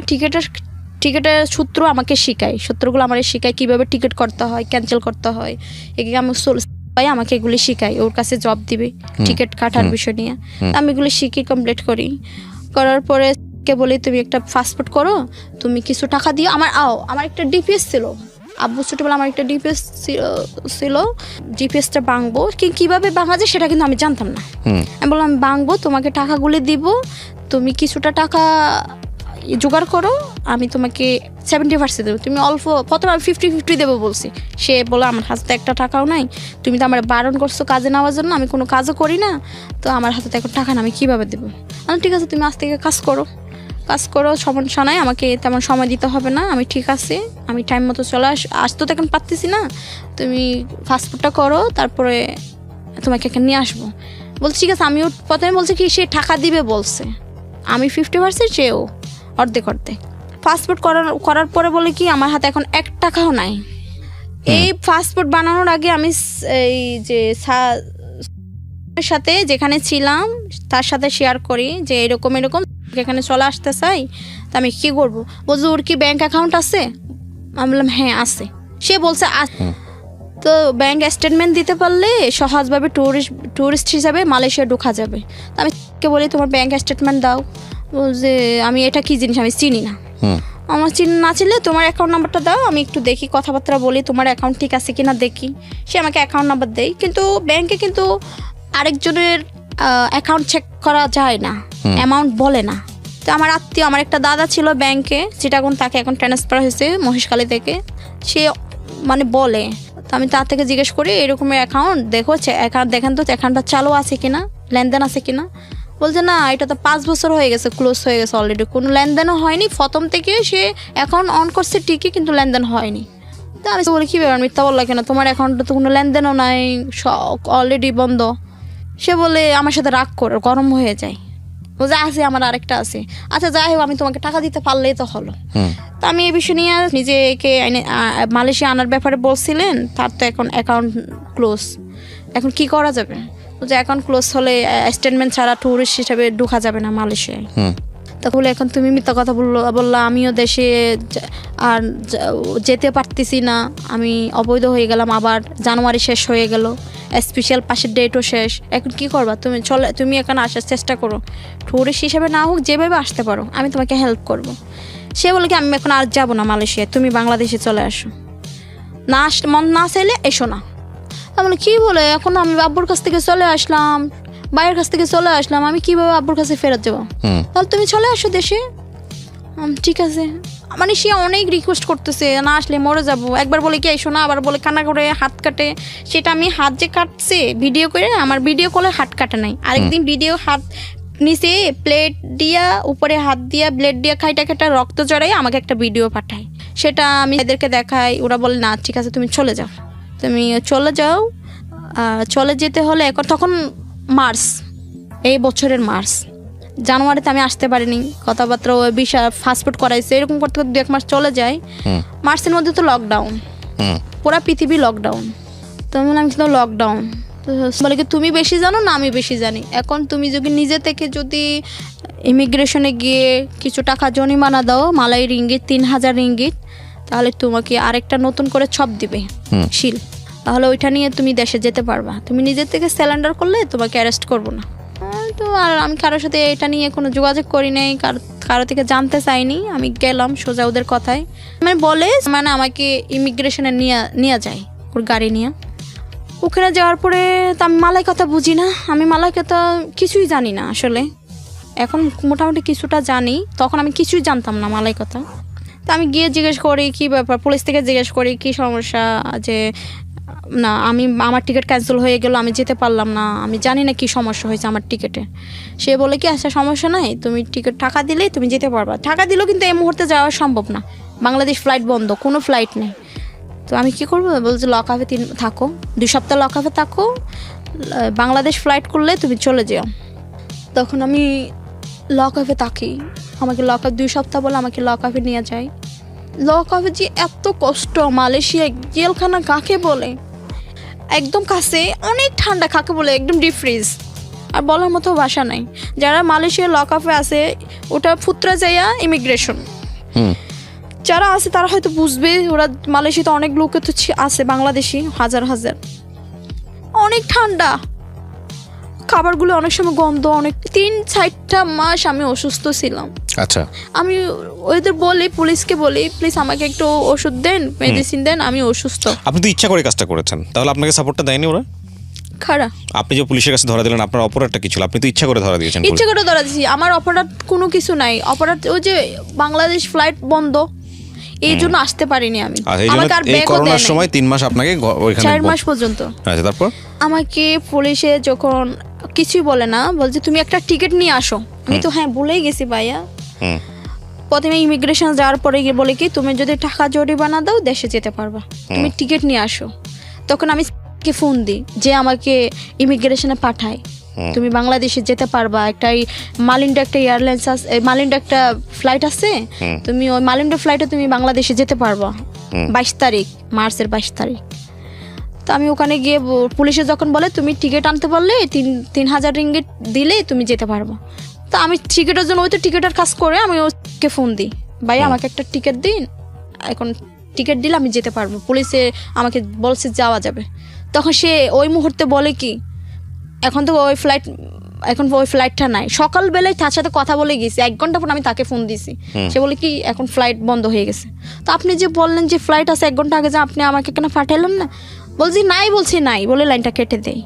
টিকিটের সূত্র আমাকে শেখায়, সূত্রগুলো আমার শেখায়, কীভাবে টিকিট করতে হয়, ক্যান্সেল করতে হয়, এগুলো আমি ভাই আমাকে এগুলি শেখায়। ওর কাছে জব দিবে টিকিট কাটার বিষয় নিয়ে, আমি এগুলি শিখি, কমপ্লিট করার পরে কে বলি তুমি একটা পাসপোর্ট করো, তুমি কিছু টাকা দিও। আমার একটা ডিপিএস ছিল, আব্বু ছোটবেলা আমার একটা ডিপিএস ছিল, ডিপিএসটা ভাঙবো, কীভাবে ভাঙা যায় সেটা কিন্তু আমি জানতাম না। আমি বললাম আমি ভাঙবো, তোমাকে টাকাগুলি দিব, তুমি কিছুটা টাকা জোগাড় করো, আমি তোমাকে 70% দেবো, তুমি অল্প, প্রথমে আমি 50-50 দেবো বলছি। সে বলে আমার হাতে একটা টাকাও নাই, তুমি তো আমার বারণ করছো কাজে নেওয়ার জন্য, আমি কোনো কাজও করি না, তো আমার হাতে তো এখন টাকা না, আমি কীভাবে দেবো। আমি ঠিক আছে, তুমি আজ থেকে কাজ করো, সমস্যা নাই, আমাকে তেমন সময় দিতে হবে না, আমি ঠিক আছে, আমি টাইম মতো চলে আসতে তো এখন পারতেছি না, তুমি পাসপোর্টটা করো, তারপরে তোমাকে এখানে নিয়ে আসবো। বলছি ঠিক আছে। আমিও প্রথমে বলছি কি সে টাকা দিবে বলছে, আমি 50%, সেও অর্ধেক। পাসপোর্ট করার পরে বলে কি আমার হাতে এখন 1 টাকাও নাই। এই পাসপোর্ট বানানোর আগে আমি এই যে সাথে যেখানে ছিলাম তার সাথে শেয়ার করি যে এরকম এখানে চলে আসতে চাই, তা আমি কি করবো। বলছে ওর কি ব্যাংক অ্যাকাউন্ট আছে? আমি বললাম হ্যাঁ আছে। সে বলছে তো ব্যাংক স্টেটমেন্ট দিতে পারলে সহজভাবে ট্যুরিস্ট হিসাবে মালয়েশিয়া ঢোকা যাবে। তো আমি বলি তোমার ব্যাংক স্টেটমেন্ট দাও। বলছে আমি এটা কি জিনিস আমি চিনি না। আমার চিনি না চিনলে তোমার অ্যাকাউন্ট নাম্বারটা দাও, আমি একটু দেখি, কথাবার্তা বলি, তোমার অ্যাকাউন্ট ঠিক আছে কিনা দেখি। সে আমাকে অ্যাকাউন্ট নাম্বার দেয়, কিন্তু ব্যাংকে কিন্তু আরেকজনের অ্যাকাউন্ট চেক করা যায় না, অ্যামাউন্ট বলে না। তো আমার আত্মীয়, আমার একটা দাদা ছিল ব্যাংকে চিটাগং, তাকে এখন ট্রান্সফার হয়েছে মহেশখালী থেকে, সে মানে বলে। তো আমি তার থেকে জিজ্ঞেস করি এরকমের অ্যাকাউন্ট দেখেন তো অ্যাকাউন্টটা চালু আছে কিনা, লেনদেন আছে কিনা। বলছে না, এটা তো 5 বছর হয়ে গেছে, ক্লোজ হয়ে গেছে অলরেডি, কোনো লেনদেনও হয়নি। প্রথম থেকে সে অ্যাকাউন্ট অন করছে ঠিকই, কিন্তু লেনদেন হয়নি। তো আমি বলি কী ব্যাপার, মিথ্যা বললা কেন, তোমার অ্যাকাউন্টে তো কোনো লেনদেনও নাই, অলরেডি বন্ধ। সে বলে আমার সাথে রাগ করে গরম হয়ে যায়, বলছে আছে আমার আরেকটা আছে। আচ্ছা যাই হোক, আমি তোমাকে টাকা দিতে পারলেই তো হলো। তো আমি এই বিষয় নিয়ে নিজেকে মালয়েশিয়া আনার ব্যাপারে বলছিলেন, তার তো এখন অ্যাকাউন্ট ক্লোজ, এখন কি করা যাবে। যে অ্যাকাউন্ট ক্লোজ হলে স্টেটমেন্ট ছাড়া ট্যুরিস্ট হিসাবে ঢোকা যাবে না মালয়েশিয়ায়। তাহলে এখন তুমি মিথ্যা কথা বললা, আমিও দেশে আর যেতে পারতেছি না, আমি অবৈধ হয়ে গেলাম, আবার জানুয়ারি শেষ হয়ে গেল, স্পেশাল পাশের ডেটও শেষ, এখন কি করবা তুমি এখানে আসার চেষ্টা করো, ট্যুরিস্ট হিসেবে না হোক যেভাবে আসতে পারো, আমি তোমাকে হেল্প করব। সে বলে কি আমি এখন আর যাবো না মালয়েশিয়ায়, তুমি বাংলাদেশে চলে আসো, মন না চাইলে এসো না। আমি কি বলে, এখন আমি আব্বুর কাছ থেকে চলে আসলাম, বাইরের কাছ থেকে চলে আসলাম, আমি কিভাবে আব্বুর কাছে ফেরত যাবো? তাহলে তুমি চলে আসো দেশে। ঠিক আছে, মানে সে অনেক রিকোয়েস্ট করতেছে, না আসলে মরে যাবো। একবার বলে কি এসো না, আবার বলে কান্না করে হাত কাটে। সেটা আমি হাত যে কাটছে ভিডিও করে, আমার ভিডিও কলে হাত কাটে নাই। আরেকদিন ভিডিও হাত নিচে প্লেট দিয়া, উপরে হাত দিয়া ব্লেড দিয়া খাইটা রক্ত জড়াই আমাকে একটা ভিডিও পাঠায়, সেটা আমি এদেরকে দেখাই। ওরা বলে না ঠিক আছে তুমি চলে যাও, চলে যেতে হলে এখন তখন মার্চ, এই বছরের মার্চ, জানুয়ারিতে আমি আসতে পারিনি, কথাবার্তা ওই ভিসা পাসপোর্ট করাইছে, এরকম করতে করতে 2 মাস চলে যায়। মার্চের মধ্যে তো লকডাউন, পুরা পৃথিবী লকডাউন। তো আমি বললাম কিন্তু লকডাউন, তো বলে কি তুমি বেশি জানো না আমি বেশি জানি? এখন তুমি যদি নিজে থেকে যদি ইমিগ্রেশনে গিয়ে কিছু টাকা জরিমানা দাও, মালাই রিঙ্গিত 3000 রিঙ্গিত, তাহলে তোমাকে আরেকটা নতুন করে ছপ দিবে শিল, তাহলে ওইটা নিয়ে তুমি দেশে যেতে পারবা। তুমি নিজের থেকে স্যালেন্ডার করলে তোমাকে অ্যারেস্ট করবো না। তো আর আমি কারোর সাথে এটা নিয়ে কোনো যোগাযোগ করি নাই, কারো থেকে জানতে চাইনি। আমি গেলাম সোজা ওদের কথায়, মানে বলে মানে আমাকে ইমিগ্রেশনে নিয়ে যায় ওর গাড়ি নিয়ে। ওখানে যাওয়ার পরে তো আমি মালাই কথা বুঝি না, আমি মালাই কথা কিছুই জানি না আসলে। এখন মোটামুটি কিছুটা জানি, তখন আমি কিছুই জানতাম না মালাই কথা। তো আমি গিয়ে জিজ্ঞেস করি কী ব্যাপার, পুলিশ থেকে জিজ্ঞেস করি কী সমস্যা, যে না আমার টিকিট ক্যান্সেল হয়ে গেল, আমি যেতে পারলাম না, আমি জানি না কী সমস্যা হয়েছে আমার টিকিটে। সে বলে কি আচ্ছা সমস্যা নাই, তুমি টিকিট টাকা দিলেই তুমি যেতে পারবা। টাকা দিলেও কিন্তু এই মুহূর্তে যাওয়া সম্ভব না, বাংলাদেশ ফ্লাইট বন্ধ, কোনো ফ্লাইট নেই। তো আমি কী করবো, বলছে লক আপে থাকো, 2 সপ্তাহ লক আপে থাকো, বাংলাদেশ ফ্লাইট করলে তুমি চলে যাও। তখন আমি লক আপে থাকি, আমাকে লক আপ 2 সপ্তাহ বলে আমাকে লক আপে নিয়ে যায়। লক আপে যে এত কষ্ট, মালয়েশিয়া জেলখানা কাকে বলে, একদম কাছে, অনেক ঠান্ডা কাকে বলে, একদম ডিপ ফ্রিজ, আর বলার মতো ভাষা নাই। যারা মালয়েশিয়ার লক আপে আছে ওটা ফুত্রা যাইয়া ইমিগ্রেশন, যারা আছে তারা হয়তো বুঝবে। ওরা মালয়েশিয়াতে অনেক লোক তো আছে বাংলাদেশি, হাজার হাজার, অনেক ঠান্ডা, খাবারগুলো অনেক সময় গন্ধ, অনেক 3-4টা মাস আমি অসুস্থ ছিলাম। আচ্ছা, আমি ওদের বলি, পুলিশকে বলি প্লিজ আমাকে একটু ওষুধ দেন, মেডিসিন দেন, আমি অসুস্থ। আপনি তো ইচ্ছা করে কাজটা করেছেন, তাহলে আপনাকে সাপোর্টটা দেয়নি ওরা? খারাপ, আপনি যে পুলিশের কাছে ধরা দিলেন, আপনার অপরাধটা কি ছিল? আপনি তো ইচ্ছা করে ধরা দিয়েছেন। ইচ্ছে করে ধরা দিয়েছি, আমার অপরাধ কোনো কিছু নাই। অপরাধ ওই যে বাংলাদেশ ফ্লাইট বন্ধ, এই জন্য আসতে পারিনি আমি। আমাকে আর ব্যাগও দেয় নাই সময় 3 মাস আপনাকে ওইখানে 4 মাস পর্যন্ত। আচ্ছা, তারপর আমাকে পুলিশে যখন কিছুই বলে না, বলছে তুমি একটা টিকিট নিয়ে আসো। আমি তো হ্যাঁ ভুলেই গেছি ভাইয়া। প্রথমে ইমিগ্রেশন যাওয়ার পরে গিয়ে বলে কি তুমি যদি টাকা জরিমানা দাও দেশে যেতে পারবা, তুমি টিকিট নিয়ে আসো। তখন আমি কে ফোন দিই যে আমাকে ইমিগ্রেশনে পাঠায়, তুমি বাংলাদেশে যেতে পারবা, একটা মালিন্ডা একটা এয়ারলাইন্স আছে, মালিন্ডা একটা ফ্লাইট আছে, তুমি ওই মালিন্ডা ফ্লাইটে তুমি বাংলাদেশে যেতে পারবা 22 তারিখ, মার্চের 22 তারিখ। তো আমি ওখানে গিয়ে পুলিশে যখন বলে তুমি টিকিট আনতে পারলে 3000 রিঙ্গিট দিলে তুমি যেতে পারবা। তো আমি টিকিটের জন্য ওই তো টিকিটের কাজ করে আমি ওকে ফোন দিই, ভাই আমাকে একটা টিকিট দিন, এখন টিকিট দিলে আমি যেতে পারবো। পুলিশে আমাকে বলছে যাওয়া যাবে। তখন সে ওই মুহূর্তে বলে কি এখন তো ওই ফ্লাইটটা নাই। সকালবেলায় তার সাথে কথা বলে গেছি, 1 ঘন্টা পর আমি তাকে ফোন দিয়েছি। সে বলে কি এখন ফ্লাইট বন্ধ হয়ে গেছে। তো আপনি যে বললেন যে ফ্লাইট আছে 1 ঘন্টা আগে, যে আপনি আমাকে কেন পাঠালেন না? বলছি নাই বলে লাইনটা কেটে দেয়।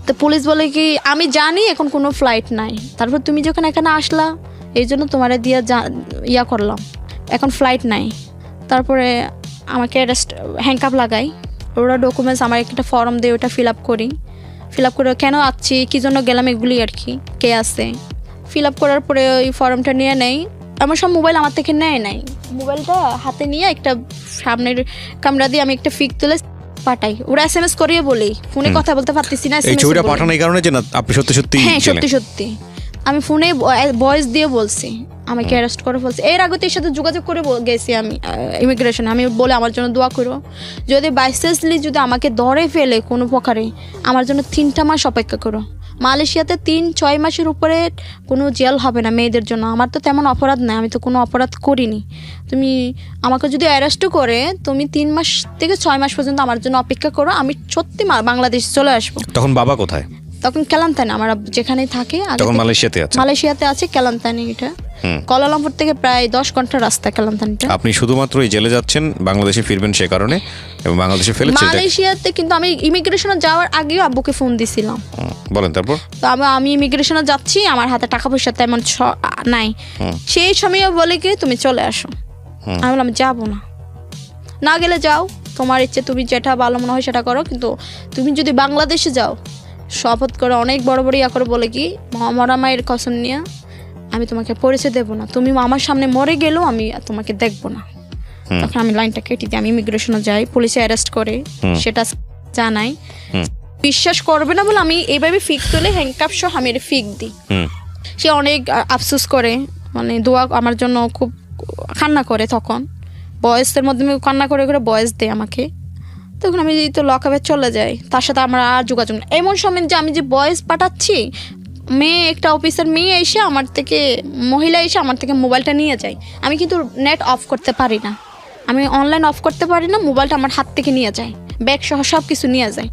তো পুলিশ বলে কি আমি জানি এখন কোনো ফ্লাইট নাই, তারপর তুমি যখন এখানে আসলা এই জন্য তোমারে দিয়ে ইয়া করলাম, এখন ফ্লাইট নাই। তারপরে আমাকে হ্যান্ডকাপ লাগাই, ওরা ডকুমেন্টস আমার একটা ফর্ম দিয়ে ওটা ফিল আপ করে কেন আসছি, কী জন্য গেলাম, এগুলি আর কি, কে আছে ফিল আপ করার পরে ওই ফর্মটা নিয়ে নেই। আমার সব মোবাইল আমার থেকে নেয় নাই, মোবাইলটা হাতে নিয়ে একটা সামনের ক্যামেরা দিয়ে আমি একটা ফিক তুলে পাঠাই। ওরা SMS করিয়ে বলি, ফোনে কথা বলতে পারতেছি না, এই ছবিটা পাঠানো এই কারণে যে না আপনি সত্যি হ্যাঁ সত্যি আমি ফোনে ভয়েস দিয়ে বলছি আমাকে অ্যারেস্ট করে ফেলছে। এর আগে তো এর সাথে যোগাযোগ করে গেছি আমি ইমিগ্রেশনে, আমি বলে আমার জন্য দোয়া করো, যদি বাইসেসলি যদি আমাকে ধরে ফেলে কোনো প্রকারে আমার জন্য 3টা মাস অপেক্ষা করো। মালয়েশিয়াতে 3-6 মাসের উপরে কোনো জেল হবে না মেয়েদের জন্য। আমার তো তেমন অপরাধ নাই, আমি তো কোনো অপরাধ করিনি। তুমি আমাকে যদি অ্যারেস্টও করে তুমি 3 মাস থেকে 6 মাস পর্যন্ত আমার জন্য অপেক্ষা করো, আমি সত্যি বাংলাদেশ চলে আসবো। তখন বাবা কোথায়? তখন কেলান্তানি, আমার যেখানেই থাকে তখন মালয়েশিয়াতে আছে কেলান্তানি। এটা কুয়ালালামপুর থেকে প্রায় 10 ঘন্টা রাস্তা কেলান্তানিটা। আপনি শুধুমাত্র এই জেলে যাচ্ছেন, বাংলাদেশে ফিরবেন সে কারণে, এবং বাংলাদেশে ফেলেছে মালয়েশিয়াতে। কিন্তু আমি ইমিগ্রেশনে যাওয়ার আগেও আব্বুকে ফোন দিছিলাম। বলেন তারপর? তো আমি ইমিগ্রেশনে যাচ্ছি, আমার হাতে টাকা পয়সা তেমন নাই। সেই সময়ও বলে কি তুমি চলে আসো। আমি বললাম যাবো না গেলে যাও, তোমার ইচ্ছে, তুমি যেটা ভালো মনে হয় সেটা করো, কিন্তু তুমি যদি বাংলাদেশে যাও শপথ করে অনেক বড় ইয়া করে বলে কি মরা মায়ের কসম নিয়ে আমি তোমাকে পরিচয় দেবো না, তুমি আমার সামনে মরে গেলেও আমি তোমাকে দেখবো না। তখন আমি লাইনটা কেটে দিই, আমি ইমিগ্রেশনে যাই, পুলিশে অ্যারেস্ট করে সেটা জানাই। বিশ্বাস করবে না বলে আমি এইভাবে ফিক তুলে হ্যান্ডকাপ সহ আমি এটা ফিক দিই। সে অনেক আফসোস করে, মানে দোয়া আমার জন্য খুব কান্না করে, তখন বয়সের মাধ্যমে কান্না করে করে বয়স দেয় আমাকে। তখন আমি তো লকআপে চলে যাই, তার সাথে আমার আর যোগাযোগ নেই। এমন সময় যে আমি যে বয়স পাঠাচ্ছি, একটা অফিসের মেয়ে এসে আমার থেকে, মহিলা এসে আমার থেকে মোবাইলটা নিয়ে যায়। আমি কিন্তু নেট অফ করতে পারি না, আমি অনলাইন অফ করতে পারি না, মোবাইলটা আমার হাত থেকে নিয়ে যায়, ব্যাগ সহ সব কিছু নিয়ে যায়।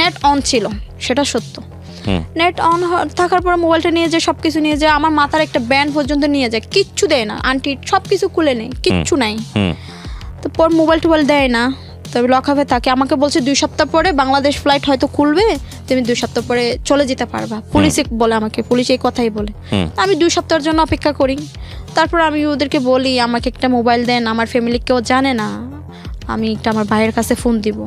নেট অন ছিল, সেটা সত্য। নেট অন থাকার পর মোবাইলটা নিয়ে যায়, সব কিছু নিয়ে যায়, আমার মাথার একটা ব্যান্ড পর্যন্ত নিয়ে যায়, কিচ্ছু দেয় না। আন্টি সব কিছু খুলে নেয়, কিচ্ছু নাই। তো পর মোবাইল টোবাইল দেয় না, তবে লকআপে থাকে। আমাকে বলছে 2 সপ্তাহ পরে বাংলাদেশ ফ্লাইট হয়তো খুলবে, তুমি 2 সপ্তাহ পরে চলে যেতে পারবা। পুলিশে বলে আমাকে, পুলিশ এই কথাই বলে। আমি 2 সপ্তাহের জন্য অপেক্ষা করি। তারপর আমি ওদেরকে বলি আমাকে একটা মোবাইল দেন, আমার ফ্যামিলি কেউ জানে না, আমি একটা আমার ভাইয়ের কাছে ফোন দিব।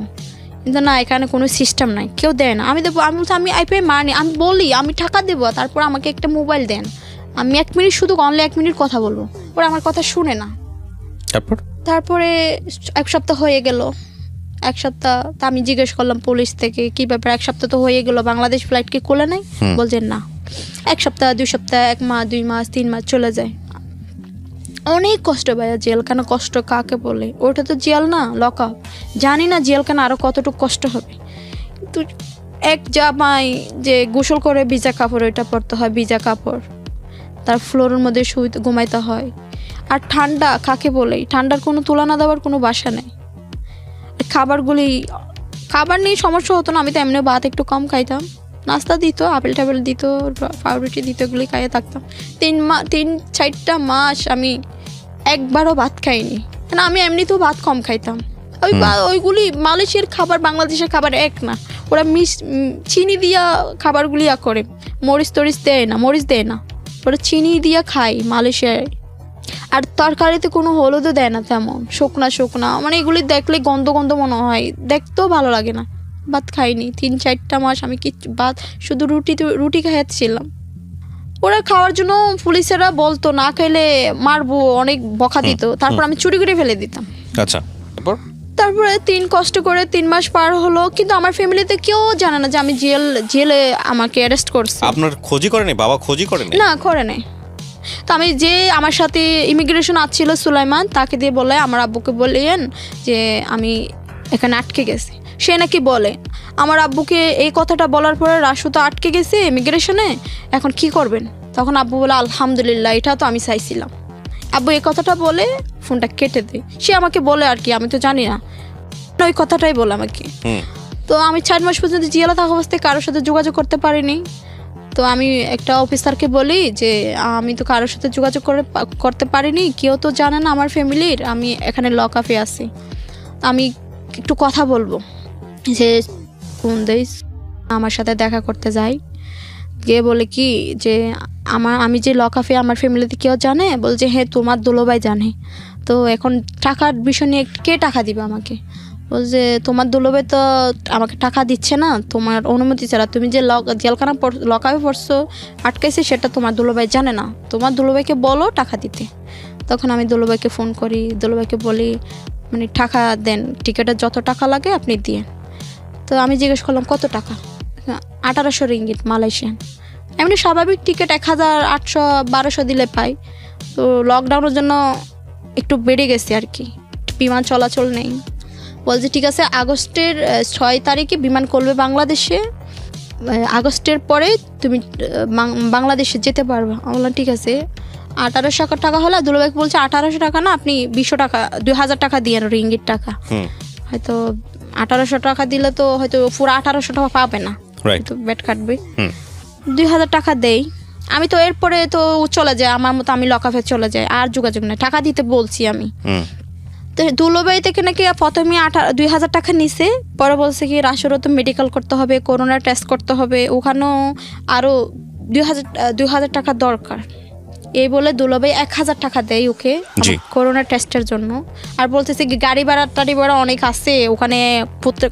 কিন্তু না, এখানে কোনো সিস্টেম নাই, কেউ দেয় না। আমি দেবো, আমি বলছি আমি আইপিআই মানি, আমি বলি আমি টাকা দেবো, তারপর আমাকে একটা মোবাইল দেন, আমি 1 মিনিট শুধু অনলি 1 মিনিট কথা বলবো। ওরা আমার কথা শুনে না। তারপরে 1 সপ্তাহ হয়ে গেল। 1 সপ্তাহ তা আমি জিজ্ঞেস করলাম পুলিশ থেকে, কি ব্যাপার, 1 সপ্তাহ তো হয়ে গেল, বাংলাদেশ ফ্লাইট কি খুলে নাই? বলছেন না। 1 সপ্তাহ, 2 সপ্তাহ, 1 মাস, 2 মাস, 3 মাস চলে যায়। অনেক কষ্ট ভাইয়া, জেলখানা কষ্ট কাকে বলে, ওটা তো জেল না, লকআপ। জানি না জেলখানা আরো কতটুকু কষ্ট হবে। কিন্তু এক জামাই যে গোসল করে ভিজা কাপড়, ওইটা পরতে হয়, ভিজা কাপড়, তার ফ্লোরের মধ্যে শুইতে ঘুমাইতে হয়। আর ঠান্ডা কাকে বলে, ঠান্ডার কোনো তুলনা দেওয়ার কোনো বাসা নেই। খাবার নিয়ে সমস্যা হতো না, আমি তো এমনি ভাত একটু কম খাইতাম, নাস্তা দিত, আপেল টাপেল দিত, পাউরুটি দিত, এগুলি খাইয়ে থাকতাম। 3-4টা মাস আমি একবারও ভাত খাইনি, কারণ আমি এমনিতেও ভাত কম খাইতাম। ওইগুলি মালয়েশিয়ার খাবার বাংলাদেশের খাবার এক না, ওরা চিনি দিয়া খাবারগুলি করে, মরিচ দেয় না, ওরা চিনি দিয়া খায় মালয়েশিয়ায়। আর তরকারিতে কোনো হলুদও দেয় না তেমন, শুকনা, মানে এগুলি দেখলে গন্ধ মনে হয়, দেখতেও ভালো লাগে না। ভাত খাইনি 3-4টা মাস আমি, ভাত শুধু রুটি খাইয়াছিলাম। ওরা খাওয়ার জন্য পুলিশেরা বলতো না খাইলে মারবো, অনেক বকা দিত। তারপর আমি চুরি করে ফেলে দিতাম। আচ্ছা, তারপরে কষ্ট করে 3 মাস পার হলো, কিন্তু আমার ফ্যামিলিতে কেউ জানে না যে আমি জেলে আমাকে অ্যারেস্ট করছে। আপনার খোঁজই করেনি বাবা? খোঁজই করেনি? না, করে নাই। তো আমি যে আমার সাথে ইমিগ্রেশন আসছিল সুলাইমান, তাকে দিয়ে বলে আমার আব্বুকে বললেন যে আমি এখানে আটকে গেছি। সে নাকি বলে আমার আব্বুকে এই কথাটা বলার পরে, রাসু তো আটকে গেছে ইমিগ্রেশনে, এখন কি করবেন? তখন আব্বু বলে আলহামদুলিল্লাহ, এটা তো আমি চাইছিলাম। আব্বু এই কথাটা বলে ফোনটা কেটে দেয়। সে আমাকে বলে আর কি, আমি তো জানি না, ওই কথাটাই বলে আমাকে। তো আমি 4 মাস পর্যন্ত জেলে থাকা অবস্থায় কারোর সাথে যোগাযোগ করতে পারিনি। তো আমি একটা অফিসারকে বলি যে আমি তো কারোর সাথে যোগাযোগ করতে পারিনি, কেউ তো জানে না আমার ফ্যামিলির, আমি এখানে লকআপে আছি, আমি একটু কথা বলবো। যে ফোন দেই, আমার সাথে দেখা করতে যাই, গিয়ে বলে কি যে আমি যে লকআপে, আমার ফ্যামিলিতে কেউ জানে? বলছে হ্যাঁ, তোমার দুলোভাই জানে। তো এখন টাকার বিষয় নিয়ে কে টাকা দিবে আমাকে? বলছে তোমার দুলোভাই তো আমাকে টাকা দিচ্ছে না, তোমার অনুমতি ছাড়া। তুমি যে জেলখানা লকআপে পড়ছো, আটকাইছে, সেটা তোমার দুলোভাই জানে না, তোমার দুলোভাইকে বলো টাকা দিতে। তখন আমি দুলোভাইকে ফোন করি, দুলোভাইকে বলি মানে টাকা দেন, টিকিটের যত টাকা লাগে আপনি দিয়ে। তো আমি জিজ্ঞেস করলাম কত টাকা? 1800 রিঙ্গিট মালয়েশিয়ান। এমনি স্বাভাবিক টিকিট 1800-1200 দিলে পাই। তো লকডাউনের জন্য একটু বেড়ে গেছে আর কি, বিমান চলাচল নেই। বলছে ঠিক আছে, আগস্টের 6 তারিখে বিমান করবে বাংলাদেশে, আগস্টের পরে তুমি বাংলাদেশে যেতে পারবে। আমি বললাম ঠিক আছে। 1800 টাকা হলে দুলাভাইকে বলছে 1800 টাকা না, আপনি 200 টাকা 2000 টাকা দিয়ে রিঙ্গিট টাকা। হয়তো 1800 টাকা দিলে তো হয়তো পুরো 1800 টাকা পাবে না, তো বেড কাটবে। 2000 টাকা দেই আমি। তো এরপরে তো চলে যায় আমার মতো, আমি লকআপে চলে যাই, আর যোগাযোগ নেই। টাকা দিতে বলছি আমি। তো দুলোভাই থেকে নাকি প্রথমে 2000 টাকা নিছে, পরে বলছে কি রাসুরও তো মেডিকেল করতে হবে, করোনা টেস্ট করতে হবে, ওখানেও আরও 2000 টাকা দরকার। এই বলে দুলোভাই 1000 টাকা দেয় ওকে করোনা টেস্টের জন্য। আর বলতেছে কি গাড়ি ভাড়া অনেক আছে ওখানে।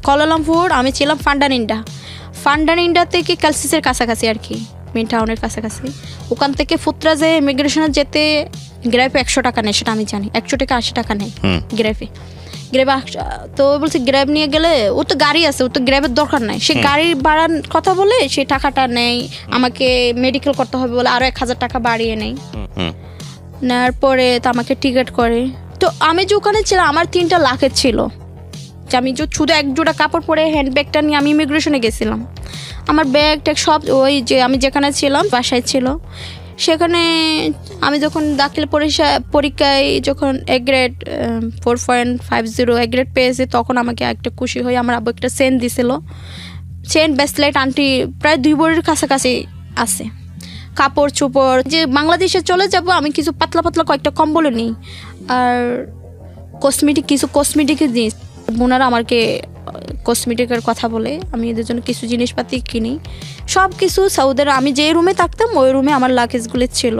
কুয়ালালামপুর, আমি ছিলাম ফান্ডানিন্ডা থেকে ক্যালসিসের কাছাকাছি আর কি, মেন টাউনের কাছাকাছি। ওখান থেকে ফুত্রা যে ইমিগ্রেশনে যেতে গ্রাইফে 100 টাকা নেয়, সেটা আমি জানি। 100 থেকে 80 টাকা নেয় গ্রাইফে। গ্র্যাব তো বলছে গ্র্যাব নিয়ে গেলে ও তো গাড়ি আছে, ও তো গ্র্যাবের দরকার নাই, সে গাড়ির ভাড়ার কথা বলে সে টাকাটা নেই, আমাকে মেডিকেল করতে হবে বলে আরও 1,000 টাকা বাড়িয়ে নেই। নেওয়ার পরে তো আমাকে টিকিট করে। তো আমি যে ওখানে ছিলাম আমার 3টা লাখের ছিল, যে আমি যে শুধু এক জোড়া কাপড় পরে হ্যান্ডব্যাগটা নিয়ে আমি ইমিগ্রেশনে গেছিলাম। আমার ব্যাগ ট্যাগ সব ওই যে আমি যেখানে ছিলাম বাসায় ছিল। সেখানে আমি যখন দাখিল পরীক্ষায় যখন এ গ্রেড 4.50 এ গ্রেড পেয়েছি, তখন আমাকে একটা খুশি হয়ে আমার আব্বু একটা চেন দিছিল। চেন ব্রেসলেট আন্টি প্রায় 2 ভরির কাছাকাছি আছে। কাপড় চোপড় যে বাংলাদেশে চলে যাব আমি কিছু পাতলা পাতলা কয়েকটা কম্বল নিই, আর কিছু কসমেটিকের জিনিস বোনারা আমাকে কসমেটিকের কথা বলে, আমি এদের জন্য কিছু জিনিসপাতি কিনি। সব কিছু সৌদের আমি যে রুমে থাকতাম ওই রুমে আমার লাগেজগুলি ছিল।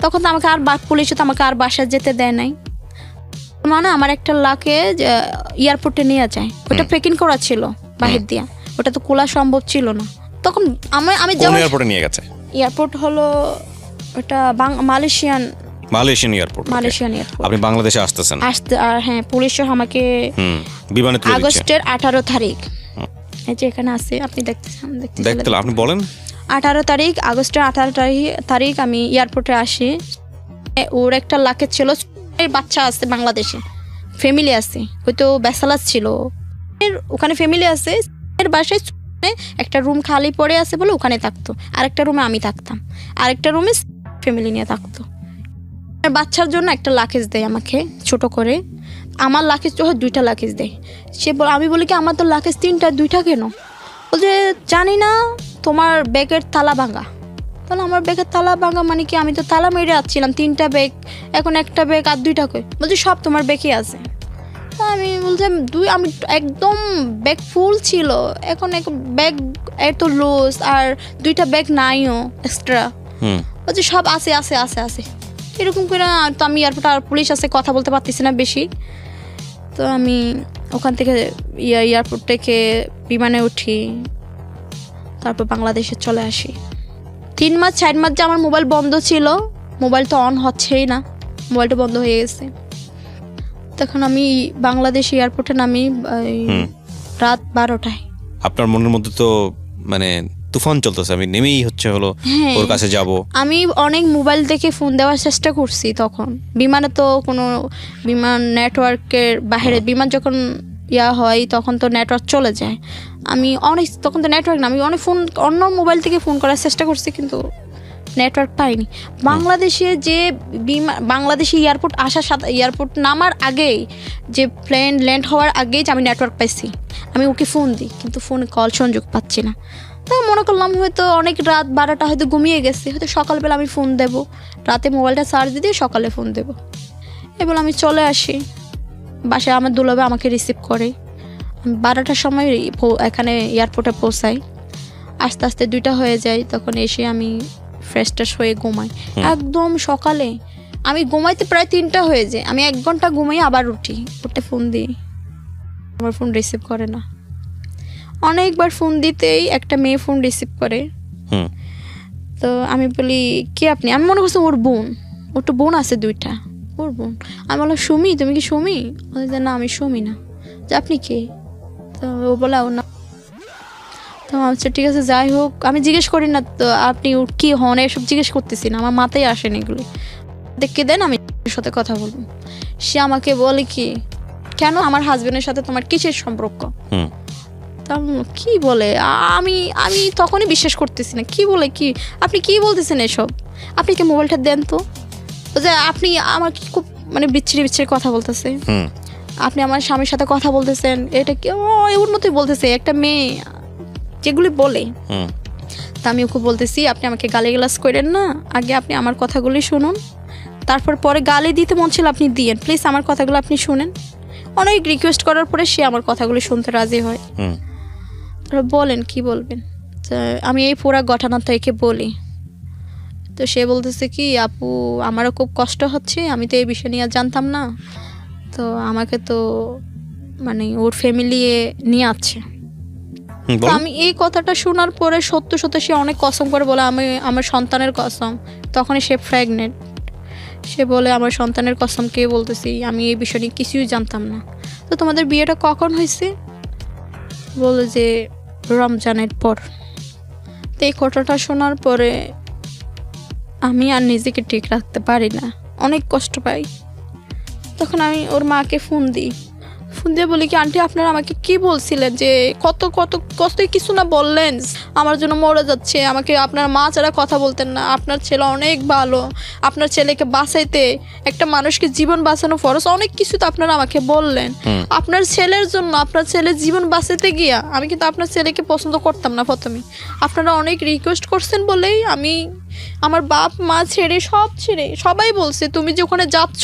তখন তো আমাকে আর পুলিশে তো আমাকে আর বাসায় যেতে দেয় নাই, মানে আমার একটা লাগেজ এয়ারপোর্টে নিয়ে যায়, ওটা প্যাকিং করা ছিল বাহির দিয়া, ওটা তো খোলা সম্ভব ছিল না। তখন আমি এয়ারপোর্টে নিয়ে গেছে? এয়ারপোর্ট হলো ওটা মালয়েশিয়ান এয়ারপোর্ট। এয়ারপোর্ট। আপনি বাংলাদেশে আসতেছেন? আর হ্যাঁ, পুলিশও আমাকে বিমানে তুলে দিচ্ছে আগস্টের 18 তারিখ। এই যে এখানে আছে, আপনি দেখতে আপনি বলেন। 18 তারিখ, আগস্টের 18 তারিখ আমি এয়ারপোর্টে আসি। ওর একটা লাকেজ ছিল, বাচ্চা আছে বাংলাদেশে, ফ্যামিলি আছে, হয়তো ব্যাচেলার ছিল, ওখানে ফ্যামিলি আছে। এর বাসায় একটা রুম খালি পড়ে আছে বলে ওখানে থাকতো, আরেকটা রুমে আমি থাকতাম, আরেকটা রুমে ফ্যামিলি নিয়ে থাকতো। বাচ্চার জন্য একটা লাকেজ দেয় আমাকে ছোট করে, আমার লাকেজ তো 2টা লাকেজ দেয়। আমি বলি কি আমার তো লাকেজ 3টা, 2টা কেন? বলছে জানি না, তোমার ব্যাগের তালা ভাঙা। তাহলে আমার ব্যাগের তালা ভাঙা মানে কি? আমি তো তালা মেরে আসছিলাম, 3টা ব্যাগ, এখন একটা ব্যাগ আর 2টা কই? বলছে সব তোমার ব্যাগই আছে। আমি বলছিলাম আমি একদম ব্যাগ ফুল ছিল, এখন এক ব্যাগ এত লুজ আর 2টা ব্যাগ নাইও এক্সট্রা। বলছে সব আছে আছে আছে আছে এরকম করে। তো আমি এয়ারপোর্টে আর পুলিশ আছে, কথা বলতে পারতেছি না বেশি। তো আমি ওখান থেকে এয়ারপোর্ট থেকে বিমানে উঠি, তারপর বাংলাদেশে চলে আসি। 3 মাস 4 মাস যে আমার মোবাইল বন্ধ ছিল, মোবাইল তো অন হচ্ছেই না, মোবাইলটা বন্ধ হয়ে গেছে। তখন আমি বাংলাদেশ এয়ারপোর্টে নামি রাত 12টায়। আপনার মনের মধ্যে তো মানে তুফান চলতেছে, আমি নেমেই হলো ওর কাছে যাব। আমি অনেক মোবাইল দেখে ফোন দেওয়ার চেষ্টা করছি। তখন বিমানে তো কোনো বিমান নেটওয়ার্কের বাইরে, বিমান যখন হয় তখন তো নেটওয়ার্ক চলে যায়। আমি অনেক, তখন তো নেটওয়ার্ক না, আমি অনেক ফোন অন্য মোবাইল থেকে ফোন করার চেষ্টা করছি, কিন্তু নেটওয়ার্ক পাইনি। বাংলাদেশে যে বাংলাদেশি এয়ারপোর্ট আসার সাথে, এয়ারপোর্ট নামার আগেই, যে প্লেন ল্যান্ড হওয়ার আগেই আমি নেটওয়ার্ক পাইছি। আমি ওকে ফোন দিই, কিন্তু ফোনে কল সংযোগ পাচ্ছি না। তাই মনে করলাম হয়তো অনেক রাত 12টা হয়তো ঘুমিয়ে গেছে, হয়তো সকালবেলা আমি ফোন দেব, রাতে মোবাইলটা চার্জ দিয়ে সকালে ফোন দেব। এবার আমি চলে আসি বাসায়, আমার দুলাভাই আমাকে রিসিভ করে। আমি 12টার সময় এখানে এয়ারপোর্টে পৌঁছাই, আস্তে আস্তে 2টা হয়ে যায়। তখন এসে আমি ফ্রেশ ট্রেশ হয়ে ঘুমাই। একদম সকালে আমি ঘুমাইতে প্রায় 3টা হয়ে যায়। আমি 1 ঘন্টা ঘুমাই, আবার উঠে ফোন দিই, আমার ফোন রিসিভ করে না। অনেকবার ফোন দিতেই একটা মেয়ে ফোন রিসিভ করে। তো আমি বলি কে আপনি? আমি মনে করছি ওর বোন, ওর তো বোন আছে 2টা, ওর বোন। আমি বললাম সুমি, তুমি কি সুমি? বলছে না আমি সুমি না। যে আপনি কে? তো ও বলে ও না। তো আচ্ছা ঠিক আছে, যাই হোক, আমি জিজ্ঞেস করি না তো আপনি কি হন, এসব জিজ্ঞেস করতেছি না, আমার মাথায় আসেনি এগুলো। দেখে দেন, আমি সাথে কথা বলবো। সে আমাকে বলে কি কেন আমার হাজবেন্ডের সাথে তোমার কিসের সম্পর্ক? কি বলে, আমি আমি তখনই বিশ্বাস করতেছি না। কি বলে, কি আপনি কি বলতেছেন এসব? আপনি কি মোবাইলটা দেন তো? যে আপনি আমার কি খুব মানে বিচ্ছিরি বিচ্ছিরি কথা বলতেছে, আপনি আমার স্বামীর সাথে কথা বলতেছেন, এটা কি ওর মতোই বলতেছে একটা মেয়ে যেগুলি বলে। তা আমি ওকে বলতেছি আপনি আমাকে গালিগালাজ করেন না, আগে আপনি আমার কথাগুলি শুনুন, তারপর পরে গালি দিতে মন ছিল আপনি দিয়েন, প্লিজ আমার কথাগুলো আপনি শুনেন। অনেক রিকোয়েস্ট করার পরে সে আমার কথাগুলি শুনতে রাজি হয়। বলেন কি বলবেন? আমি এই পুরা ঘটনাটা একে বলি। তো সে বলতেছে কি আপু আমারও খুব কষ্ট হচ্ছে, আমি তো এই বিষয় নিয়ে জানতাম না, তো আমাকে তো মানে ওর ফ্যামিলি নিয়ে আছে। তো আমি এই কথাটা শোনার পরে সত্য সত্য সে অনেক কসম করে বলে আমি আমার সন্তানের কসম। তখনই সে প্রেগনেন্ট। সে বলে আমার সন্তানের কসম কে বলতেছি আমি এই বিষয় নিয়ে কিছুই জানতাম না। তো তোমাদের বিয়েটা কখন হয়েছে? বলে যে রমজানের পর। তো এই কথাটা শোনার পরে আমি আর নিজেকে ঠিক রাখতে পারি না, অনেক কষ্ট পাই। তখন আমি ওর মাকে ফোন দিয়ে বলি কি আন্টি আপনারা আমাকে কি বলছিলেন যে কত কত কতই কিছু না বললেন, আমার জন্য মরে যাচ্ছে, আমাকে আপনার মা ছাড়া কথা বলতেন না, আপনার ছেলে অনেক ভালো, আপনার ছেলেকে বাঁচাইতে একটা মানুষকে জীবন বাঁচানো ফরজ, অনেক কিছু তো আপনারা আমাকে বললেন। আপনার ছেলের জন্য আপনার ছেলের জীবন বাঁচাতে গিয়া আমি কিন্তু আপনার ছেলেকে পছন্দ করতাম না প্রথমে, আপনারা অনেক রিকোয়েস্ট করছেন বলেই আমি আমার বাপ মা ছেড়ে সবাই বলছে তুমি যে ওখানে যাচ্ছ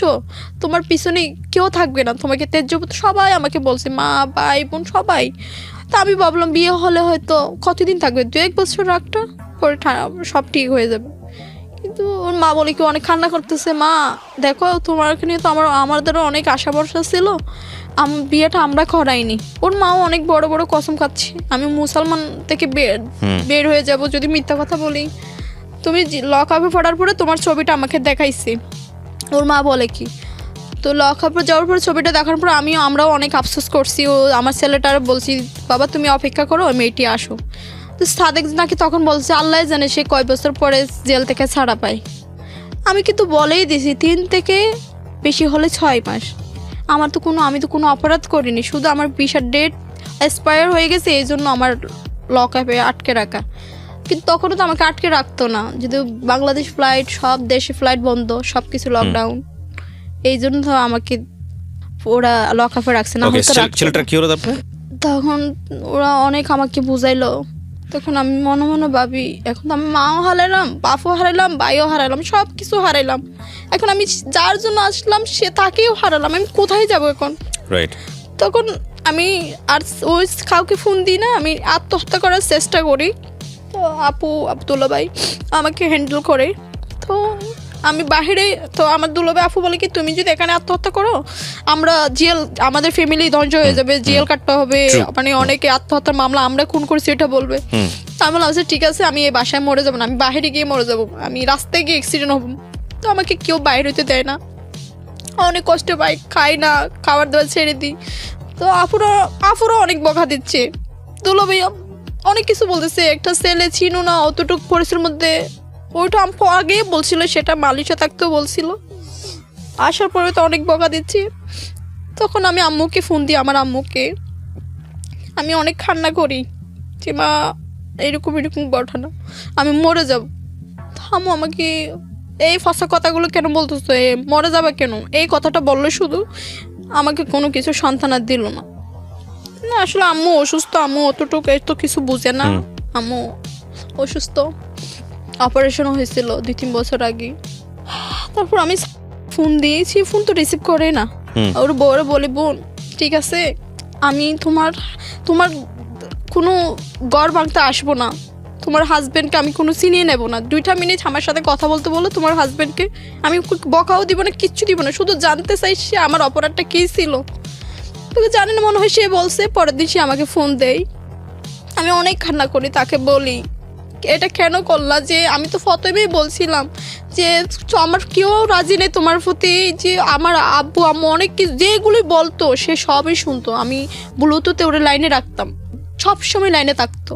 তোমার পিছনে কেউ থাকবে না, তোমাকে তেজ্যপুত্র সবাই আমাকে বলছে, মা ভাই বোন সবাই। তা আমি ভাবলাম বিয়ে হলে হয়তো কতদিন থাকবে, 2-1 বছর একটা পরে সব ঠিক হয়ে যাবে। কিন্তু ওর মা বলে কি অনেক কান্না করতেছে, মা দেখো তোমার নিয়ে তো আমাদেরও অনেক আশা ভরসা ছিল, বিয়েটা আমরা করাইনি। ওর মাও অনেক বড় বড় কসম খাচ্ছে আমি মুসলমান থেকে বের হয়ে যাব যদি মিথ্যা কথা বলি। তুমি লক আপে পড়ার পরে তোমার ছবিটা আমাকে দেখাইছি, ওর মা বলে কি। তো লক আপে যাওয়ার পরে ছবিটা দেখার পর আমরাও অনেক আফসোস করছি, ও আমার ছেলেটার বলছি বাবা তুমি অপেক্ষা করো মেয়েটি আসো। তো সাদেক নাকি তখন বলছে আল্লাহ জানে সে কয় বছর পরে জেল থেকে ছাড়া পায়। আমি কিন্তু বলেই দিছি 3 থেকে বেশি হলে 6 মাস। আমি তো কোনো অপরাধ করিনি, শুধু আমার ভিসার ডেট এক্সপায়ার হয়ে গেছে এই জন্য আমার লক আপে আটকে রাখা। কিন্তু তখনও তো আমাকে আটকে রাখতো না, যেহেতু বাংলাদেশ ফ্লাইট সব দেশে ফ্লাইট বন্ধ, সব কিছু লকডাউন, এই জন্য তো আমাকে ওরা লক আপে রাখছে না। ছেলেটা কি হলো তারপরে? তখন ওরা অনেক আমাকে বুঝাইলো, তখন আমি মনে মনে ভাবি এখন তো আমি মাও হারাইলাম, বাপও হারাইলাম, ভাইও হারাইলাম, সব কিছু হারাইলাম, এখন আমি যার জন্য আসলাম সে তাকেও হারালাম, আমি কোথায় যাব এখন? রাইট। তখন আমি আর ওই কাউকে ফোন দিই না, আমি আত্মহত্যা করার চেষ্টা করি। তো আব্দুল্লা ভাই আমাকে হ্যান্ডেল করে। তো আমি বাহিরে, তো আমার দুলাভাই আপু বলে কি তুমি যদি এখানে আত্মহত্যা করো আমরা আমাদের ফ্যামিলি ধ্বংস হয়ে যাবে, জেল কাটতে হবে, মানে অনেকে আত্মহত্যার মামলা আমরা খুন করছি এটা বলবে। আমি বললাম আচ্ছা ঠিক আছে আমি এই বাসায় মরে যাবো না, আমি বাহিরে গিয়ে মরে যাবো, আমি রাস্তায় গিয়ে অ্যাক্সিডেন্ট হবো। তো আমাকে কেউ বাইরে হতে দেয় না, অনেক কষ্ট পাই, খাই না, খাবার দাবার ছেড়ে দিই। তো আপুরা অনেক বকা দিচ্ছে, দুলাভাই অনেক কিছু বলতেছে, একটা ছেলে চিনো না অতটুকু পরিসরের মধ্যে, ওইটা আমি আগে বলছিল, সেটা মালিশা থাকতেও বলছিল, আসার পরে তো অনেক বকা দিচ্ছি। তখন আমি আম্মুকে ফোন দিই, আমার আম্মুকে আমি অনেক কান্না করি যে মা এরকম ঘটনা, আমি মরে যাব। আম্মু আমাকে এই ফসা কথাগুলো কেন বলতেছো, মরে যাবে কেন, এই কথাটা বললো শুধু, আমাকে কোনো কিছু সান্ত্বনা দিল না। না আসলে আম্মু অসুস্থ, আম্মু অতটুকু এত কিছু বুঝে না, আম্মু অসুস্থ, অপারেশন হয়েছিল 2-3 বছর আগে। তারপর আমি ফোন দিয়েছি, ফোন তো রিসিভ করে না। ওর বউরে বলি বোন ঠিক আছে আমি তোমার কোনো ঘর ভাঙতে আসবো না, তোমার হাজব্যান্ডকে আমি কোনো চিনিয়ে নেবো না, 2টা মিনিট আমার সাথে কথা বলতে বলো তোমার হাজব্যান্ডকে, আমি বকাও দিব না, কিচ্ছু দিব না, শুধু জানতে চাই সে আমার অপরাধটা কী ছিল। তোকে জানি না মনে হয় সে বলছে, পরের দিন সে আমাকে ফোন দেয়, আমি অনেক কান্না করি, তাকে বলি এটা কেন করলা, যে আমি তো প্রথমেই বলছিলাম যে আমার কেউ রাজি নেই তোমার প্রতি, যে আমার আব্বু আম্মু অনেক কিছু যেগুলি বলতো সে সবই শুনতো, আমি ব্লুটুথে ওরে লাইনে রাখতাম, সবসময় লাইনে থাকতো।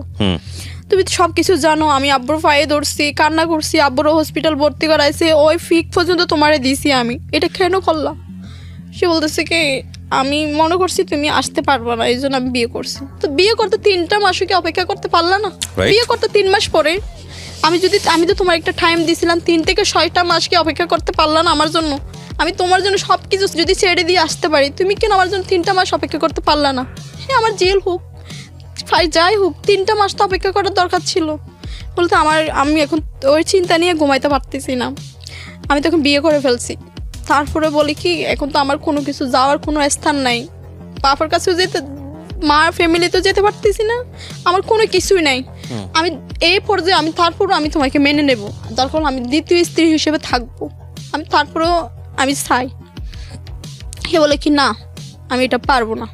তুমি তো সব কিছু জানো, আমি আব্বুর পায়ে ধরছি, কান্না করছি, আব্বুরও হসপিটাল ভর্তি করাইছে, ওই ফিক পর্যন্ত তোমারে দিছি আমি, এটা কেন করলাম? সে বলতেছে কি আমি মনে করছি তুমি আসতে পারবো না, এই জন্য আমি বিয়ে করছি। তো বিয়ে করতে 3টা মাসও কি অপেক্ষা করতে পারলা না? বিয়ে করতে 3 মাস পরে আমি তো তোমার একটা টাইম দিয়েছিলাম, 3 থেকে 6টা মাস কি অপেক্ষা করতে পারলা না আমার জন্য? আমি তোমার জন্য সব কিছু যদি ছেড়ে দিয়ে আসতে পারি, তুমি কেন আমার জন্য 3টা মাস অপেক্ষা করতে পারলা না? হ্যাঁ আমার জেল হোক যাই হোক 3টা মাস তো অপেক্ষা করার দরকার ছিল। বলতে আমি এখন ওই চিন্তা নিয়ে ঘুমাইতে পারতেছি না, আমি তখন বিয়ে করে ফেলছি। তারপরে বলি কি এখন তো আমার কোনো কিছু যাওয়ার কোনো স্থান নাই, বাবার কাছেও যেতে, মার ফ্যামিলিতেও যেতে পারতেছি না, আমার কোনো কিছুই নাই। আমি এই পর্যায়ে আমি তোমাকে মেনে নেব, দরকার আমি দ্বিতীয় স্ত্রী হিসেবে থাকবো, আমি তারপরেও আমি চাই। সে বলে কি না আমি এটা পারবো না,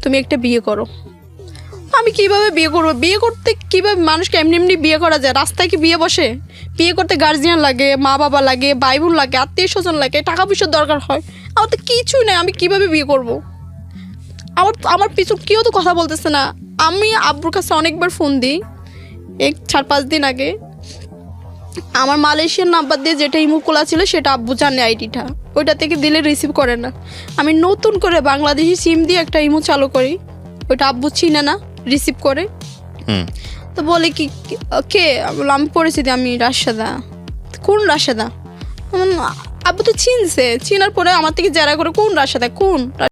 তুমি একটা বিয়ে করো। আমি কিভাবে বিয়ে করবো? বিয়ে করতে কিভাবে মানুষকে এমনি এমনি বিয়ে করা যায়? রাস্তায় কি বিয়ে বসে? বিয়ে করতে গার্জিয়ান লাগে, মা বাবা লাগে, ভাই বোন লাগে, আত্মীয় স্বজন লাগে, টাকা পয়সার দরকার হয়। আমার তো কিছুই নেই, আমি কিভাবে বিয়ে করব? আমার পিছু কেউ তো কথা বলতেছে না। আমি আব্বুর কাছে অনেকবার ফোন দিই, 4-5 দিন আগে আমার মালয়েশিয়ার নাম্বার দিয়ে যেটা ইমো খোলা ছিল সেটা আব্বু জানে আইডিটা, ওইটা থেকে দিলে রিসিভ করে না। আমি নতুন করে বাংলাদেশি সিম দিয়ে একটা ইমো চালু করি, ওইটা আব্বু চিনে না, রিসিভ করে। তো বলে কি কে? আমি পরিচিতি, আমি রাশেদা। কোন রাশেদা? আব্বু তো চিনছে, চিনার পরে আমার থেকে জেরা করে কোন রাশেদা, কোন